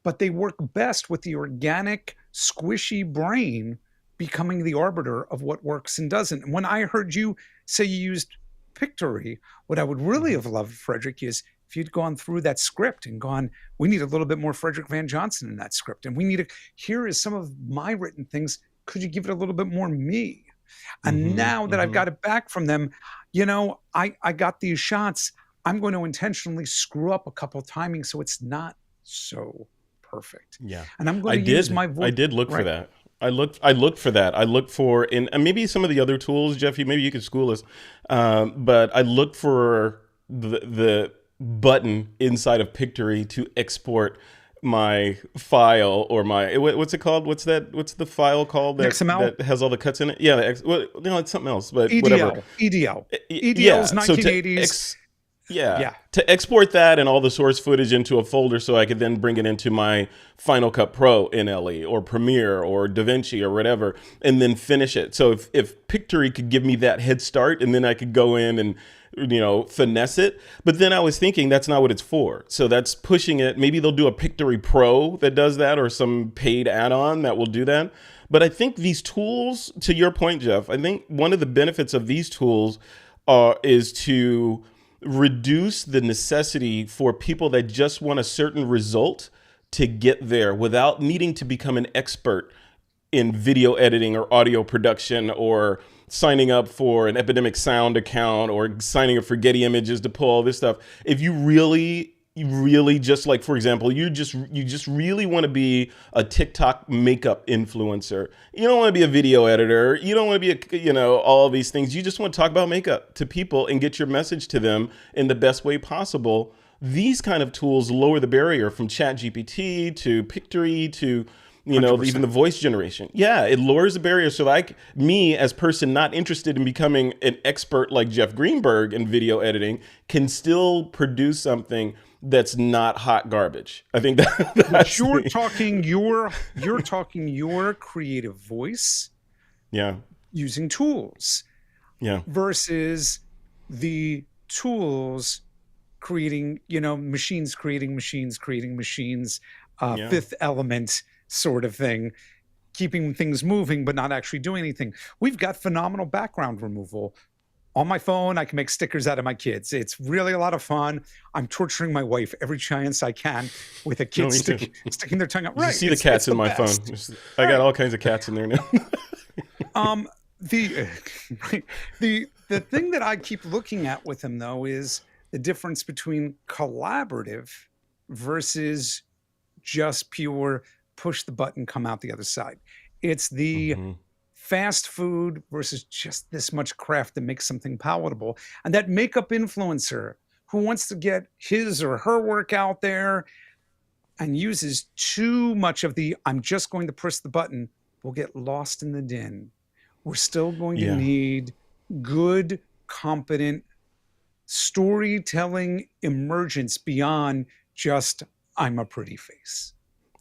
but they work best with the organic, squishy brain becoming the arbiter of what works and doesn't. And when I heard you say you used Pictory, what I would really have loved, Frederick, is if you'd gone through that script and gone, we need a little bit more Frederick Van Johnson in that script. And we need to, here is some of my written things. Could you give it a little bit more me? And now that I've got it back from them, you know, I got these shots. I'm going to intentionally screw up a couple timings so it's not so perfect. Yeah. And I'm going to use my voice. I did look for that. I looked for that. I looked for, and maybe some of the other tools, Jeff, maybe you could school us. But I looked for the button inside of Pictory to export my file or my, what's it called? What's the file called that has all the cuts in it? Yeah. Well, no, it's something else, but EDL, whatever. EDL's 1980s. Yeah. To export that and all the source footage into a folder so I could then bring it into my Final Cut Pro in LE or Premiere or DaVinci or whatever, and then finish it. So if Pictory could give me that head start, and then I could go in and, you know, finesse it. But then I was thinking that's not what it's for. So that's pushing it. Maybe they'll do a Pictory Pro that does that, or some paid add-on that will do that. But I think these tools, to your point, Jeff, I think one of the benefits of these tools is to reduce the necessity for people that just want a certain result to get there without needing to become an expert in video editing or audio production, or signing up for an Epidemic Sound account, or signing up for Getty Images to pull all this stuff. If you really just, like, for example, you just really want to be a TikTok makeup influencer. You don't want to be a video editor. You don't want to be all of these things. You just want to talk about makeup to people and get your message to them in the best way possible. These kind of tools lower the barrier from ChatGPT to Pictory to, 100%. Even the voice generation. Yeah, it lowers the barrier. So me as person not interested in becoming an expert like Jeff Greenberg in video editing can still produce something that's not hot garbage. I think that's you're talking your creative voice. Yeah. Using tools. Yeah. Versus the tools creating, machines creating machines, Fifth Element sort of thing, keeping things moving but not actually doing anything. We've got phenomenal background removal. On my phone, I can make stickers out of my kids. It's really a lot of fun. I'm torturing my wife every chance I can with a kid sticking their tongue out. Right. You see the cats in my phone. I got all kinds of cats in there now. The thing that I keep looking at with him, though, is the difference between collaborative versus just pure push the button, come out the other side. It's the fast food versus just this much craft that makes something palatable. And that makeup influencer who wants to get his or her work out there and uses too much of the I'm just going to press the button will get lost in the din. We're still going to need good, competent storytelling emergence beyond just I'm a pretty face.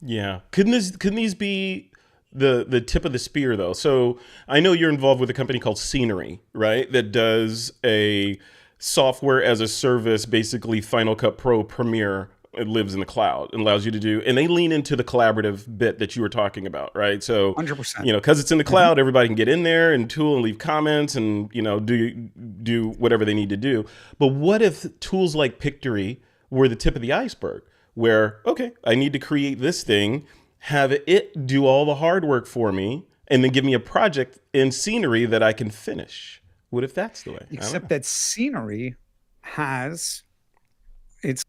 Yeah. Couldn't these be the tip of the spear, though? So I know you're involved with a company called Scenery, right? That does a software as a service, basically Final Cut Pro Premiere. It lives in the cloud and allows you to do, and they lean into the collaborative bit that you were talking about, right? So 100%. Because it's in the cloud, everybody can get in there and tool and leave comments and, do whatever they need to do. But what if tools like Pictory were the tip of the iceberg? Where, okay, I need to create this thing, have it do all the hard work for me, and then give me a project in Scenery that I can finish. What if that's the way? Except that Scenery has it's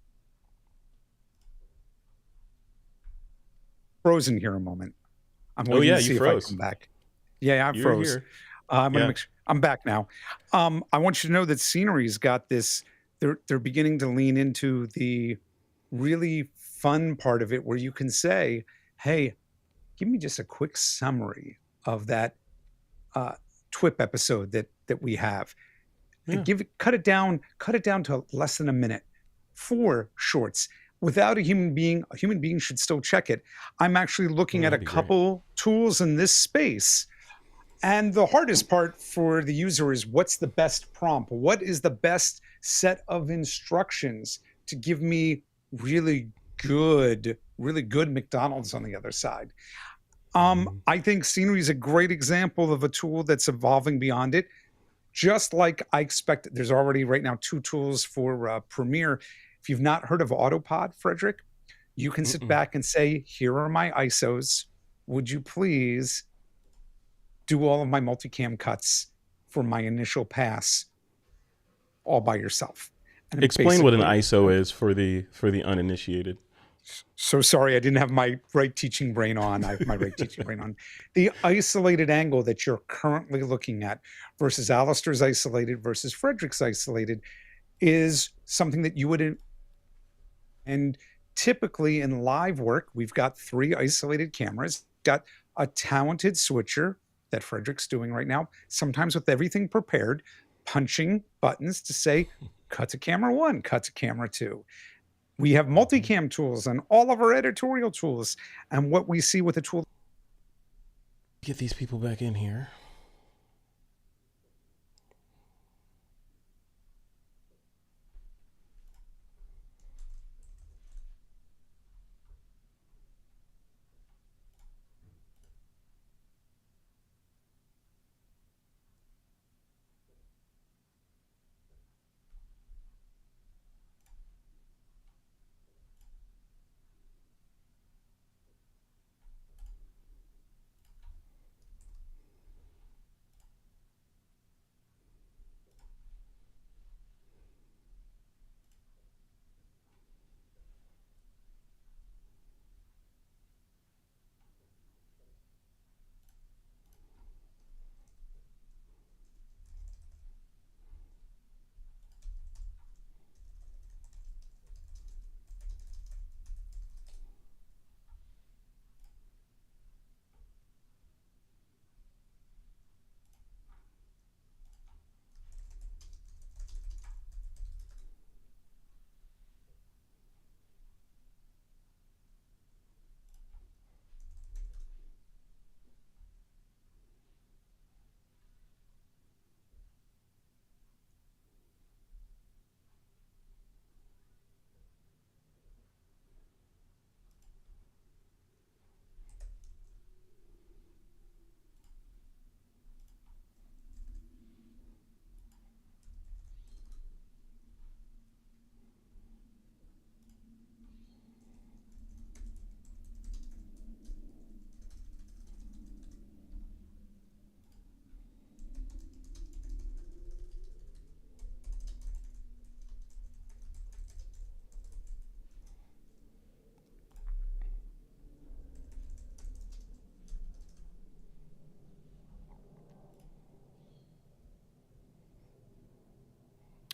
frozen here a moment. I'm waiting to see if I come back. Yeah, I froze. I'm back now. I want you to know that Scenery's got this they're beginning to lean into the really fun part of it, where you can say, "Hey, give me just a quick summary of that uh, TWIP episode that we have. Yeah. Cut it down to less than a minute. 4 shorts." Without a human being should still check it. I'm actually looking at a couple tools in this space. And the hardest part for the user is, what's the best prompt? What is the best set of instructions to give me really good McDonald's on the other side? I think Scenery is a great example of a tool that's evolving beyond it. Just like I expect, there's already right now 2 tools for Premiere. If you've not heard of Autopod, Frederick, you can sit back and say, "Here are my ISOs. Would you please do all of my multicam cuts for my initial pass all by yourself?" And explain what an ISO is for the uninitiated. So sorry, I didn't have my right teaching brain on. I have my right teaching brain on. The isolated angle that you're currently looking at versus Alistair's isolated versus Frederick's isolated is something that you would. And typically in live work, we've got 3 isolated cameras, got a talented switcher that Frederick's doing right now, sometimes with everything prepared, punching buttons to say, cut to camera 1, cut to camera 2. We have multicam tools and all of our editorial tools. And what we see with the tool. Get these people back in here.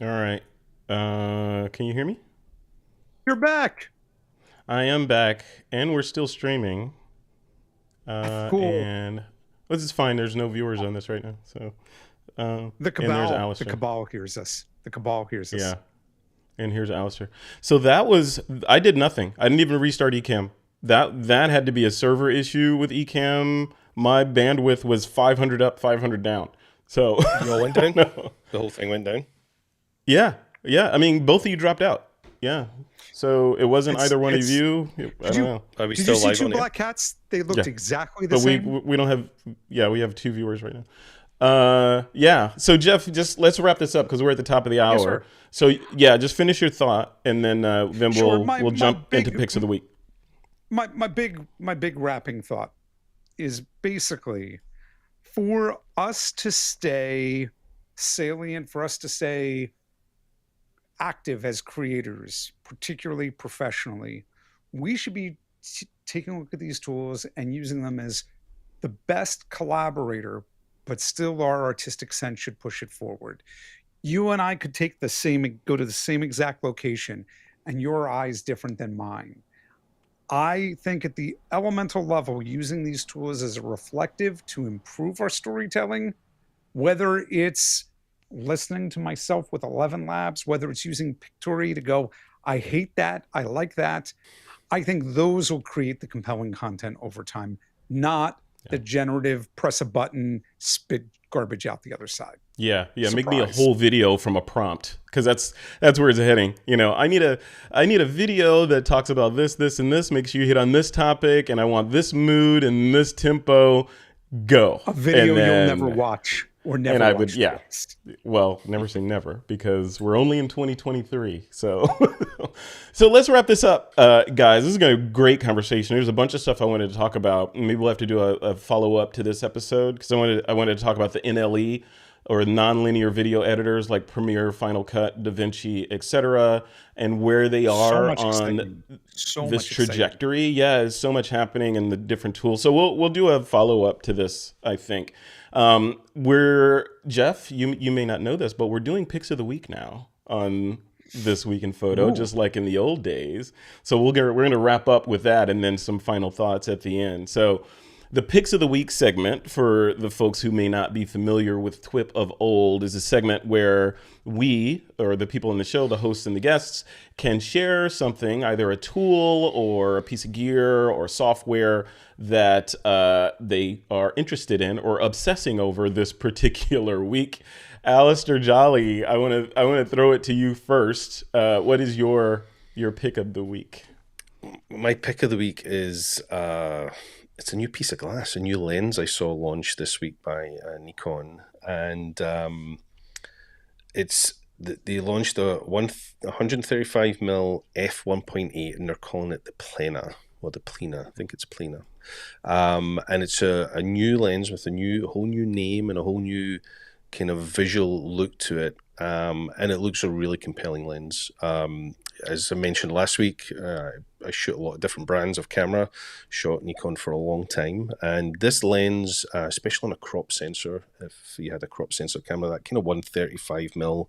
All right. Can you hear me? You're back. I am back, and we're still streaming. Cool. And this is fine. There's no viewers on this right now. So the cabal, and there's Alistair. The cabal hears us. The cabal hears us. Yeah. And here's Alistair. So I did nothing. I didn't even restart Ecamm. That had to be a server issue with Ecamm. My bandwidth was 500 up, 500 down. So you all went down? No. The whole thing went down? Yeah. I mean, both of you dropped out. Yeah. So it wasn't either one of you. I don't know. Are we did still you see live 2 on black cats? They looked exactly the same. But we don't have. Yeah, we have 2 viewers right now. Yeah. So Jeff, just let's wrap this up because we're at the top of the hour. Yes, sir. So yeah, just finish your thought, and then we'll jump into picks of the week. My big wrapping thought is basically, for us to stay salient, for us to stay active as creators, particularly professionally, we should be taking a look at these tools and using them as the best collaborator, but still our artistic sense should push it forward. you and I could go to the same exact location, and your eye is different than mine. I think at the elemental level, using these tools as a reflective to improve our storytelling, whether it's listening to myself with 11 labs, whether it's using Pictory to go, I hate that, I like that. I think those will create the compelling content over time, not the generative press a button, spit garbage out the other side. Yeah. Surprise. Make me a whole video from a prompt, because that's where it's heading. I need a video that talks about this, and this. Make sure you hit on this topic, and I want this mood and this tempo. Go. A video you'll never watch or never. And I watch. would, well, never say never, because we're only in 2023. So, so let's wrap this up, guys. This is a great conversation. There's a bunch of stuff I wanted to talk about. Maybe we'll have to do a follow up to this episode, because I wanted to talk about the NLE, or nonlinear video editors like Premiere, Final Cut, DaVinci, etc., and where they are on this trajectory. Yeah, there's so much happening in the different tools. So we'll do a follow up to this, I think. Jeff, you may not know this, but we're doing Picks of the Week now on This Week in Photo, just like in the old days. So we're going to wrap up with that, and then some final thoughts at the end. So the Picks of the Week segment, for the folks who may not be familiar with TWIP of old, is a segment where we, or the people in the show, the hosts and the guests, can share something, either a tool or a piece of gear or software that they are interested in or obsessing over this particular week. Alistair Jolly, I want to throw it to you first. What is your pick of the week? My pick of the week is it's a new piece of glass, a new lens I saw launched this week by Nikon, and they launched a 135mm f1.8, and they're calling it the Plena, or the Plena. I think it's Plena, and it's a new lens with a whole new name and a whole new kind of visual look to it, and it looks a really compelling lens. As I mentioned last week, I shoot a lot of different brands of camera, shot Nikon for a long time, and this lens, especially on a crop sensor, if you had a crop sensor camera, that kind of 135mm,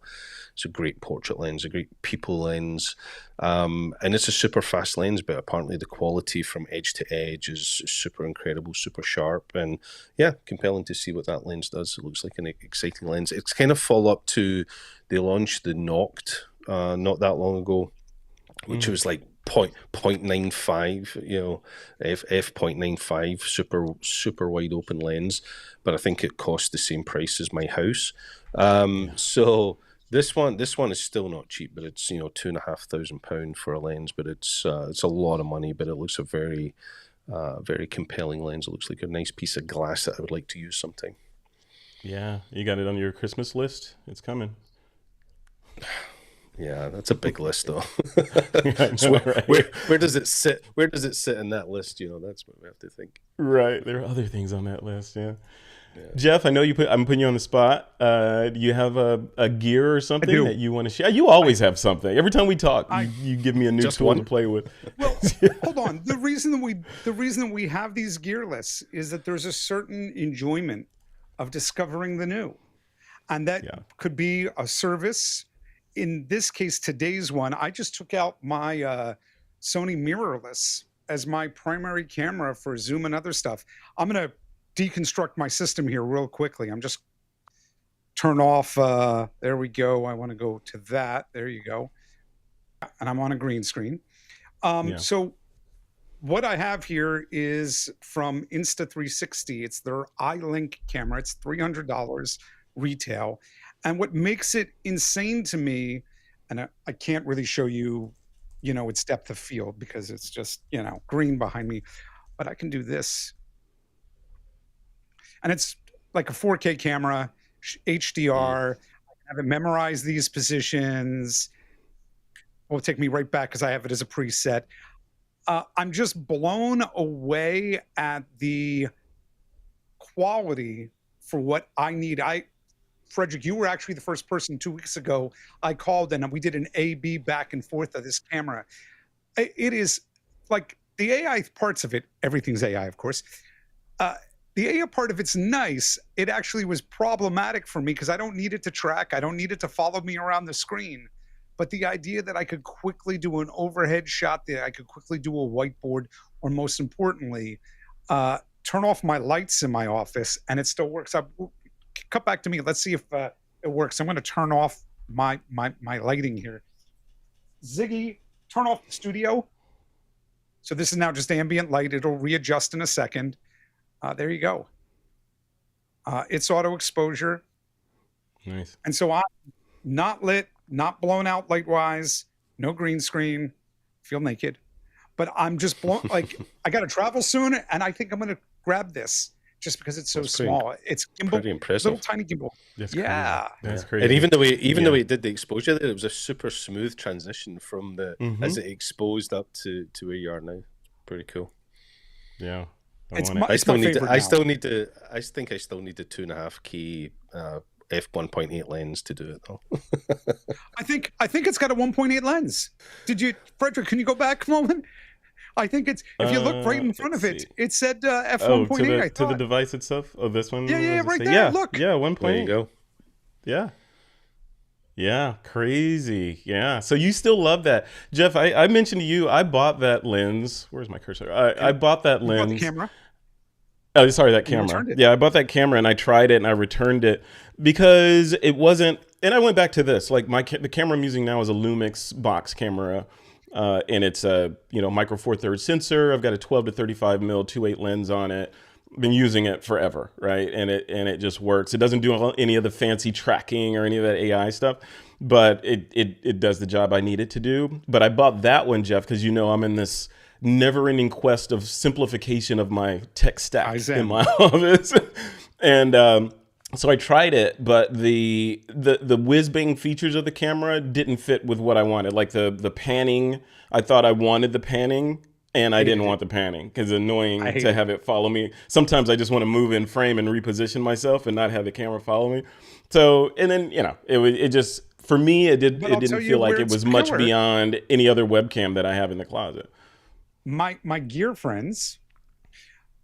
it's a great portrait lens, a great people lens, and it's a super fast lens, but apparently the quality from edge to edge is super incredible, super sharp, and yeah, compelling to see what that lens does. It looks like an exciting lens. It's kind of follow up to, they launched the Noct not that long ago, which was like 0.95, f.95, super wide open lens, but I think it cost the same price as my house. So this one is still not cheap, but it's £2,500 for a lens, but it's a lot of money, but it looks a very very compelling lens. It looks like a nice piece of glass that I would like to use sometime. Yeah, you got it on your Christmas list. It's coming. Yeah, that's a big list, though. So where does it sit? Where does it sit in that list? That's what we have to think. Right, there are other things on that list. Yeah. Jeff, I know I'm putting you on the spot. Do you have a gear or something that you want to share? You always have something. Every time we talk, you give me a new tool to play with. Well, hold on. The reason that we have these gear lists is that there's a certain enjoyment of discovering the new, and that could be a service. In this case, today's one, I just took out my Sony mirrorless as my primary camera for Zoom and other stuff. I'm going to deconstruct my system here real quickly. I'm just turn off. There we go. I want to go to that. There you go. And I'm on a green screen. So what I have here is from Insta360. It's their iLink camera. It's $300 retail. And what makes it insane to me, and I can't really show you, its depth of field because it's just, green behind me, but I can do this. And it's like a 4K camera, HDR. I have it memorize these positions. Will take me right back because I have it as a preset. I'm just blown away at the quality for what I need. Frederick, you were actually the first person 2 weeks ago I called, and we did an A/B back and forth of this camera. It is like the AI parts of it. Everything's AI, of course. the AI part, if it's nice, it actually was problematic for me because I don't need it to track. I don't need it to follow me around the screen. But the idea that I could quickly do an overhead shot, that I could quickly do a whiteboard, or most importantly, turn off my lights in my office and it still works. Cut back to me. Let's see if it works. I'm going to turn off my lighting here. Ziggy, turn off the studio. So this is now just ambient light. It'll readjust in a second. There you go. It's auto exposure. Nice. And so I'm not lit, not blown out light wise, no green screen, feel naked. But I'm just blown, like, I got to travel soon, and I think I'm going to grab this just because it's so small. It's gimbal, pretty impressive. Little tiny gimbal. That's yeah. Crazy. That's crazy. And even the way it did the exposure there, it was a super smooth transition from the as it exposed up to where you are now. Pretty cool. Yeah. I think I still need the 2.5K f1.8 lens to do it though. I think it's got a 1.8 lens. Frederick, can you go back a moment? I think it's, if you look right in front of it, it said f1.8. To the device itself. Oh, this one. Yeah, right there. Yeah, look. Yeah, 1.8. There you go. Yeah. Yeah, crazy. Yeah. So you still love that. Jeff, I mentioned to you, I bought that lens. Where's my cursor? I bought that lens. You bought the camera? Oh, sorry, that camera. Yeah, I bought that camera and I tried it and I returned it because it wasn't, and I went back to this, like the camera I'm using now is a Lumix box camera. And it's a micro four thirds sensor. I've got a 12 to 35 mil 2.8 lens on it. Been using it forever, right? And it just works. It doesn't do any of the fancy tracking or any of that AI stuff, but it does the job I need it to do. But I bought that one, Jeff, because I'm in this never-ending quest of simplification of my tech stack in my office, and so I tried it, but the whiz-bang features of the camera didn't fit with what I wanted. Like the panning, I thought I wanted the panning, and I didn't want the panning because it's annoying to have it follow me. Sometimes I just want to move in frame and reposition myself and not have the camera follow me. So, and then it just, for me, it didn't feel like it was much beyond any other webcam that I have in the closet. My gear friends,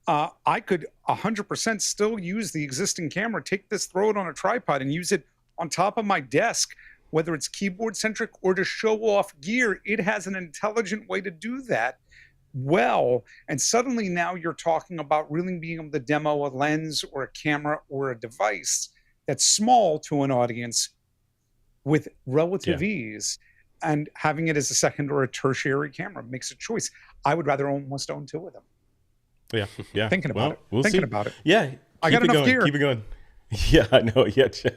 I could 100% still use the existing camera, take this, throw it on a tripod and use it on top of my desk, whether it's keyboard centric or to show off gear. It has an intelligent way to do that well. And suddenly now you're talking about really being able to demo a lens or a camera or a device that's small to an audience with relative ease, and having it as a second or a tertiary camera makes a choice. I would rather almost own two of them. Yeah. Thinking about it. Yeah. I got enough gear. Keep it going. Yeah, I know. Yeah, Jeff.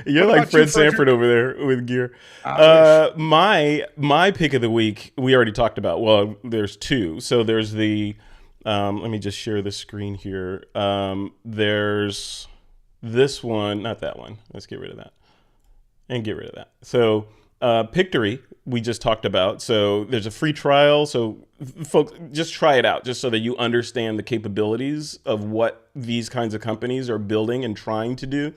You're like Fred Sanford over there with gear. My pick of the week, we already talked about. Well, there's two. So there's the, let me just share the screen here. There's this one, not that one. Let's get rid of that. And get rid of that. So Pictory, we just talked about. So there's a free trial. So folks, just try it out just so that you understand the capabilities of what these kinds of companies are building and trying to do.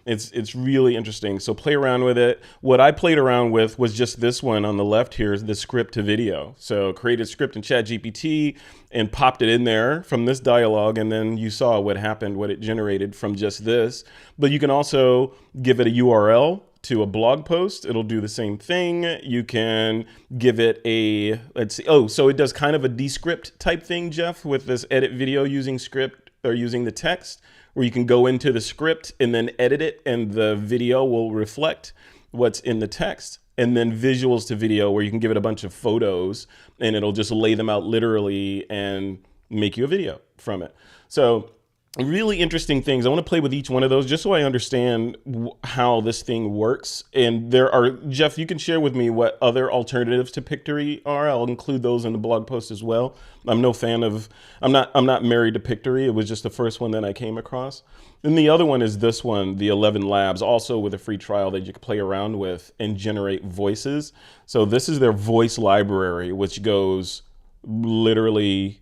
It's really interesting. So play around with it. What I played around with was just this one on the left here, the script to video. So created a script in ChatGPT and popped it in there from this dialogue. And then you saw what happened, what it generated from just this. But you can also give it a URL to a blog post. It'll do the same thing. You can give it a, let's see. Oh, so it does kind of a descript type thing, Jeff, with this edit video using script or using the text, where you can go into the script and then edit it and the video will reflect what's in the text. And then visuals to video, where you can give it a bunch of photos and it'll just lay them out literally and make you a video from it. So really interesting things. I want to play with each one of those just so I understand how this thing works. And there are, Jeff, you can share with me what other alternatives to Pictory are. I'll include those in the blog post as well. I'm no fan of, I'm not married to Pictory. It was just the first one that I came across. And the other one is this one, the 11 Labs, also with a free trial that you can play around with and generate voices. So this is their voice library, which goes literally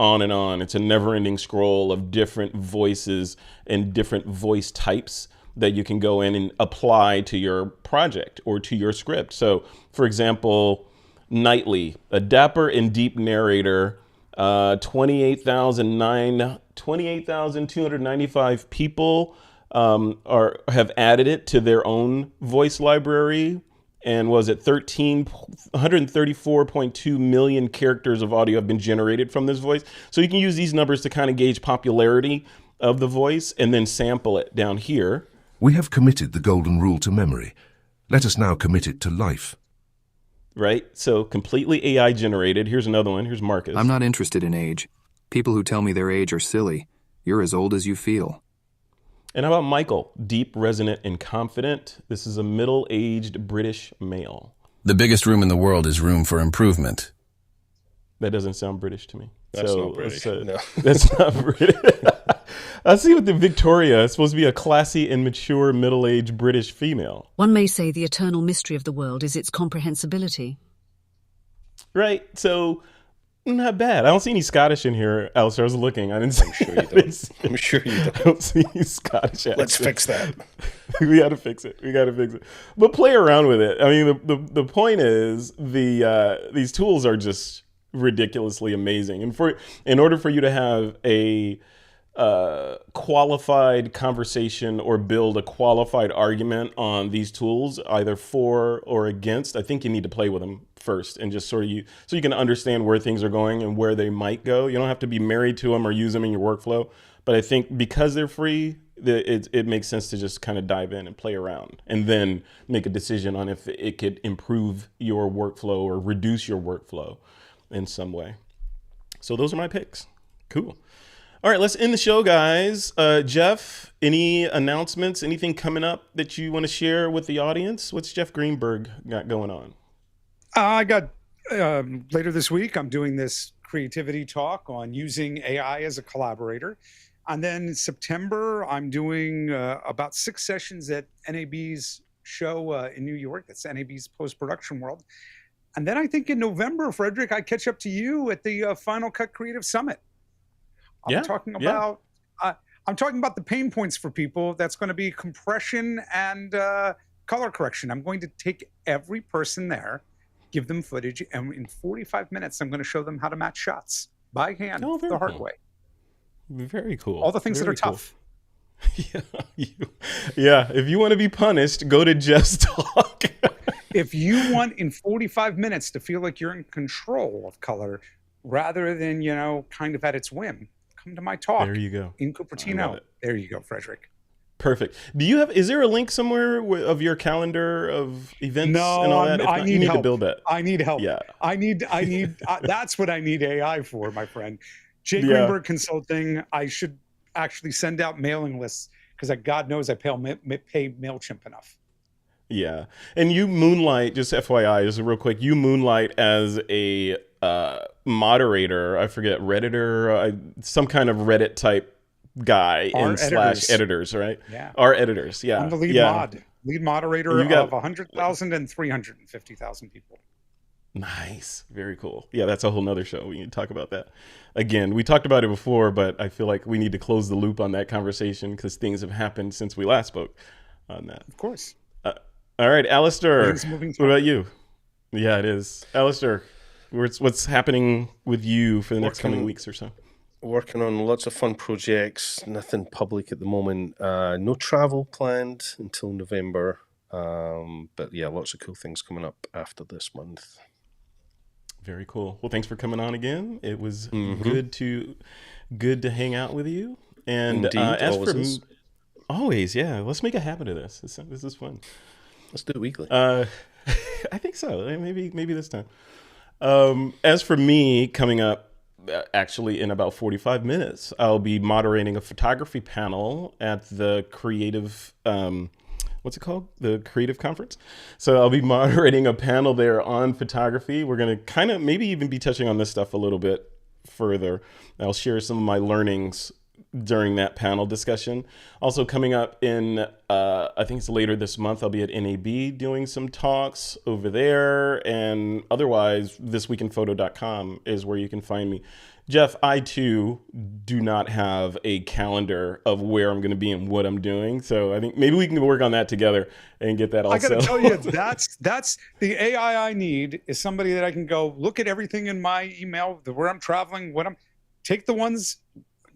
on and on. It's a never-ending scroll of different voices and different voice types that you can go in and apply to your project or to your script. So, for example, Nightly, a dapper and deep narrator 28,295 people have added it to their own voice library. And was it 134.2 million characters of audio have been generated from this voice. So you can use these numbers to kind of gauge popularity of the voice and then sample it down here. We have committed the golden rule to memory. Let us now commit it to life. Right? So completely AI generated. Here's another one. Here's Marcus. I'm not interested in age. People who tell me their age are silly. You're as old as you feel. And how about Michael? Deep, resonant, and confident. This is a middle-aged British male. The biggest room in the world is room for improvement. That doesn't sound British to me. That's not British. No. That's not British. I see with the Victoria, it's supposed to be a classy and mature middle-aged British female. One may say the eternal mystery of the world is its comprehensibility. Right. So, not bad. I don't see any Scottish in here, Alistair. I was looking. I didn't see. I'm sure you don't. I don't see any Scottish accent. Let's fix that. We got to fix it. But play around with it. I mean, the point is these tools are just ridiculously amazing. And in order for you to have a qualified conversation or build a qualified argument on these tools, either for or against, I think you need to play with them first and just so you can understand where things are going and where they might go. You don't have to be married to them or use them in your workflow. But I think because they're free, it makes sense to just kind of dive in and play around and then make a decision on if it could improve your workflow or reduce your workflow in some way. So those are my picks. Cool. All right, let's end the show, guys. Jeff, any announcements, anything coming up that you want to share with the audience? What's Jeff Greenberg got going on? I got later this week, I'm doing this creativity talk on using AI as a collaborator. And then in September, I'm doing about 6 sessions at NAB's show in New York. That's NAB's post-production world. And then I think in November, Frederick, I catch up to you at the Final Cut Creative Summit. I'm talking about the pain points for people. That's going to be compression and color correction. I'm going to take every person there, give them footage, and in 45 minutes, I'm going to show them how to match shots by hand the hard way. Very cool. All the things that are tough. Yeah. If you want to be punished, go to Jeff's talk. If you want in 45 minutes to feel like you're in control of color rather than, kind of at its whim, come to my talk. There you go. In Cupertino. There you go, Frederick. Perfect. Is there a link somewhere of your calendar of events and all that? I need help. To build that. I need help. Yeah. I need, that's what I need AI for, my friend. J. Greenberg Consulting. I should actually send out mailing lists because God knows I pay MailChimp enough. Yeah. And you moonlight, just FYI, just real quick, you moonlight as a moderator, I forget, Redditor, some kind of Reddit type guy / editors, right? Yeah. Our editors, yeah. I'm the lead moderator of 100,000 and 350,000 people. Nice. Very cool. Yeah, that's a whole nother show. We need to talk about that. Again, we talked about it before, but I feel like we need to close the loop on that conversation because things have happened since we last spoke on that. Of course. All right, Alistair, what about you? Yeah, it is. Alistair, what's happening with you for the next coming weeks or so? Working on lots of fun projects, nothing public at the moment. No travel planned until November. But yeah, lots of cool things coming up after this month. Very cool. Well, thanks for coming on again. It was good to hang out with you. And Indeed, always, yeah. Let's make a habit of this. This is fun. Let's do it weekly. I think so. Maybe this time. As for me, coming up actually in about 45 minutes, I'll be moderating a photography panel at the Creative, what's it called? The Creative Conference. So I'll be moderating a panel there on photography. We're going to kind of maybe even be touching on this stuff a little bit further. I'll share some of my learnings during that panel discussion. Also coming up in, I think it's later this month, I'll be at NAB doing some talks over there. And otherwise, thisweekinphoto.com is where you can find me. Jeff, I too do not have a calendar of where I'm going to be and what I'm doing. So I think maybe we can work on that together and get that all I got to set. tell you, that's the AI I need is somebody that I can go look at everything in my email, where I'm traveling, take the ones,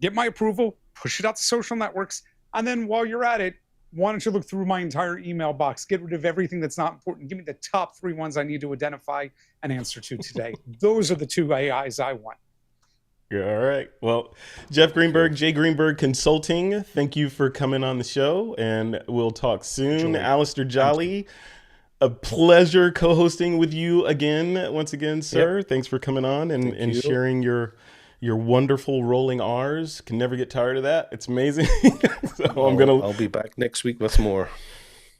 get my approval, push it out to social networks. And then while you're at it, why don't you look through my entire email box, get rid of everything that's not important. Give me the top 3 ones I need to identify and answer to today. Those are the 2 AIs I want. All right. Well, Jeff Greenberg, J. Greenberg Consulting, thank you for coming on the show, and we'll talk soon. Alistair Jolly, a pleasure co-hosting with you once again, sir. Yep. Thanks for coming on and sharing your wonderful rolling R's. Can never get tired of that. It's amazing. So I'll be back next week with more.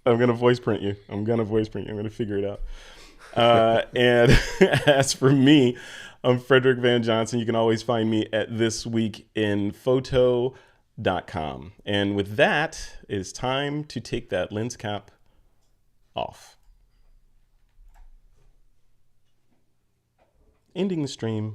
I'm gonna voice print you. I'm gonna figure it out. And as for me, I'm Frederick Van Johnson. You can always find me at thisweekinphoto.com. And with that, it's time to take that lens cap off. Ending the stream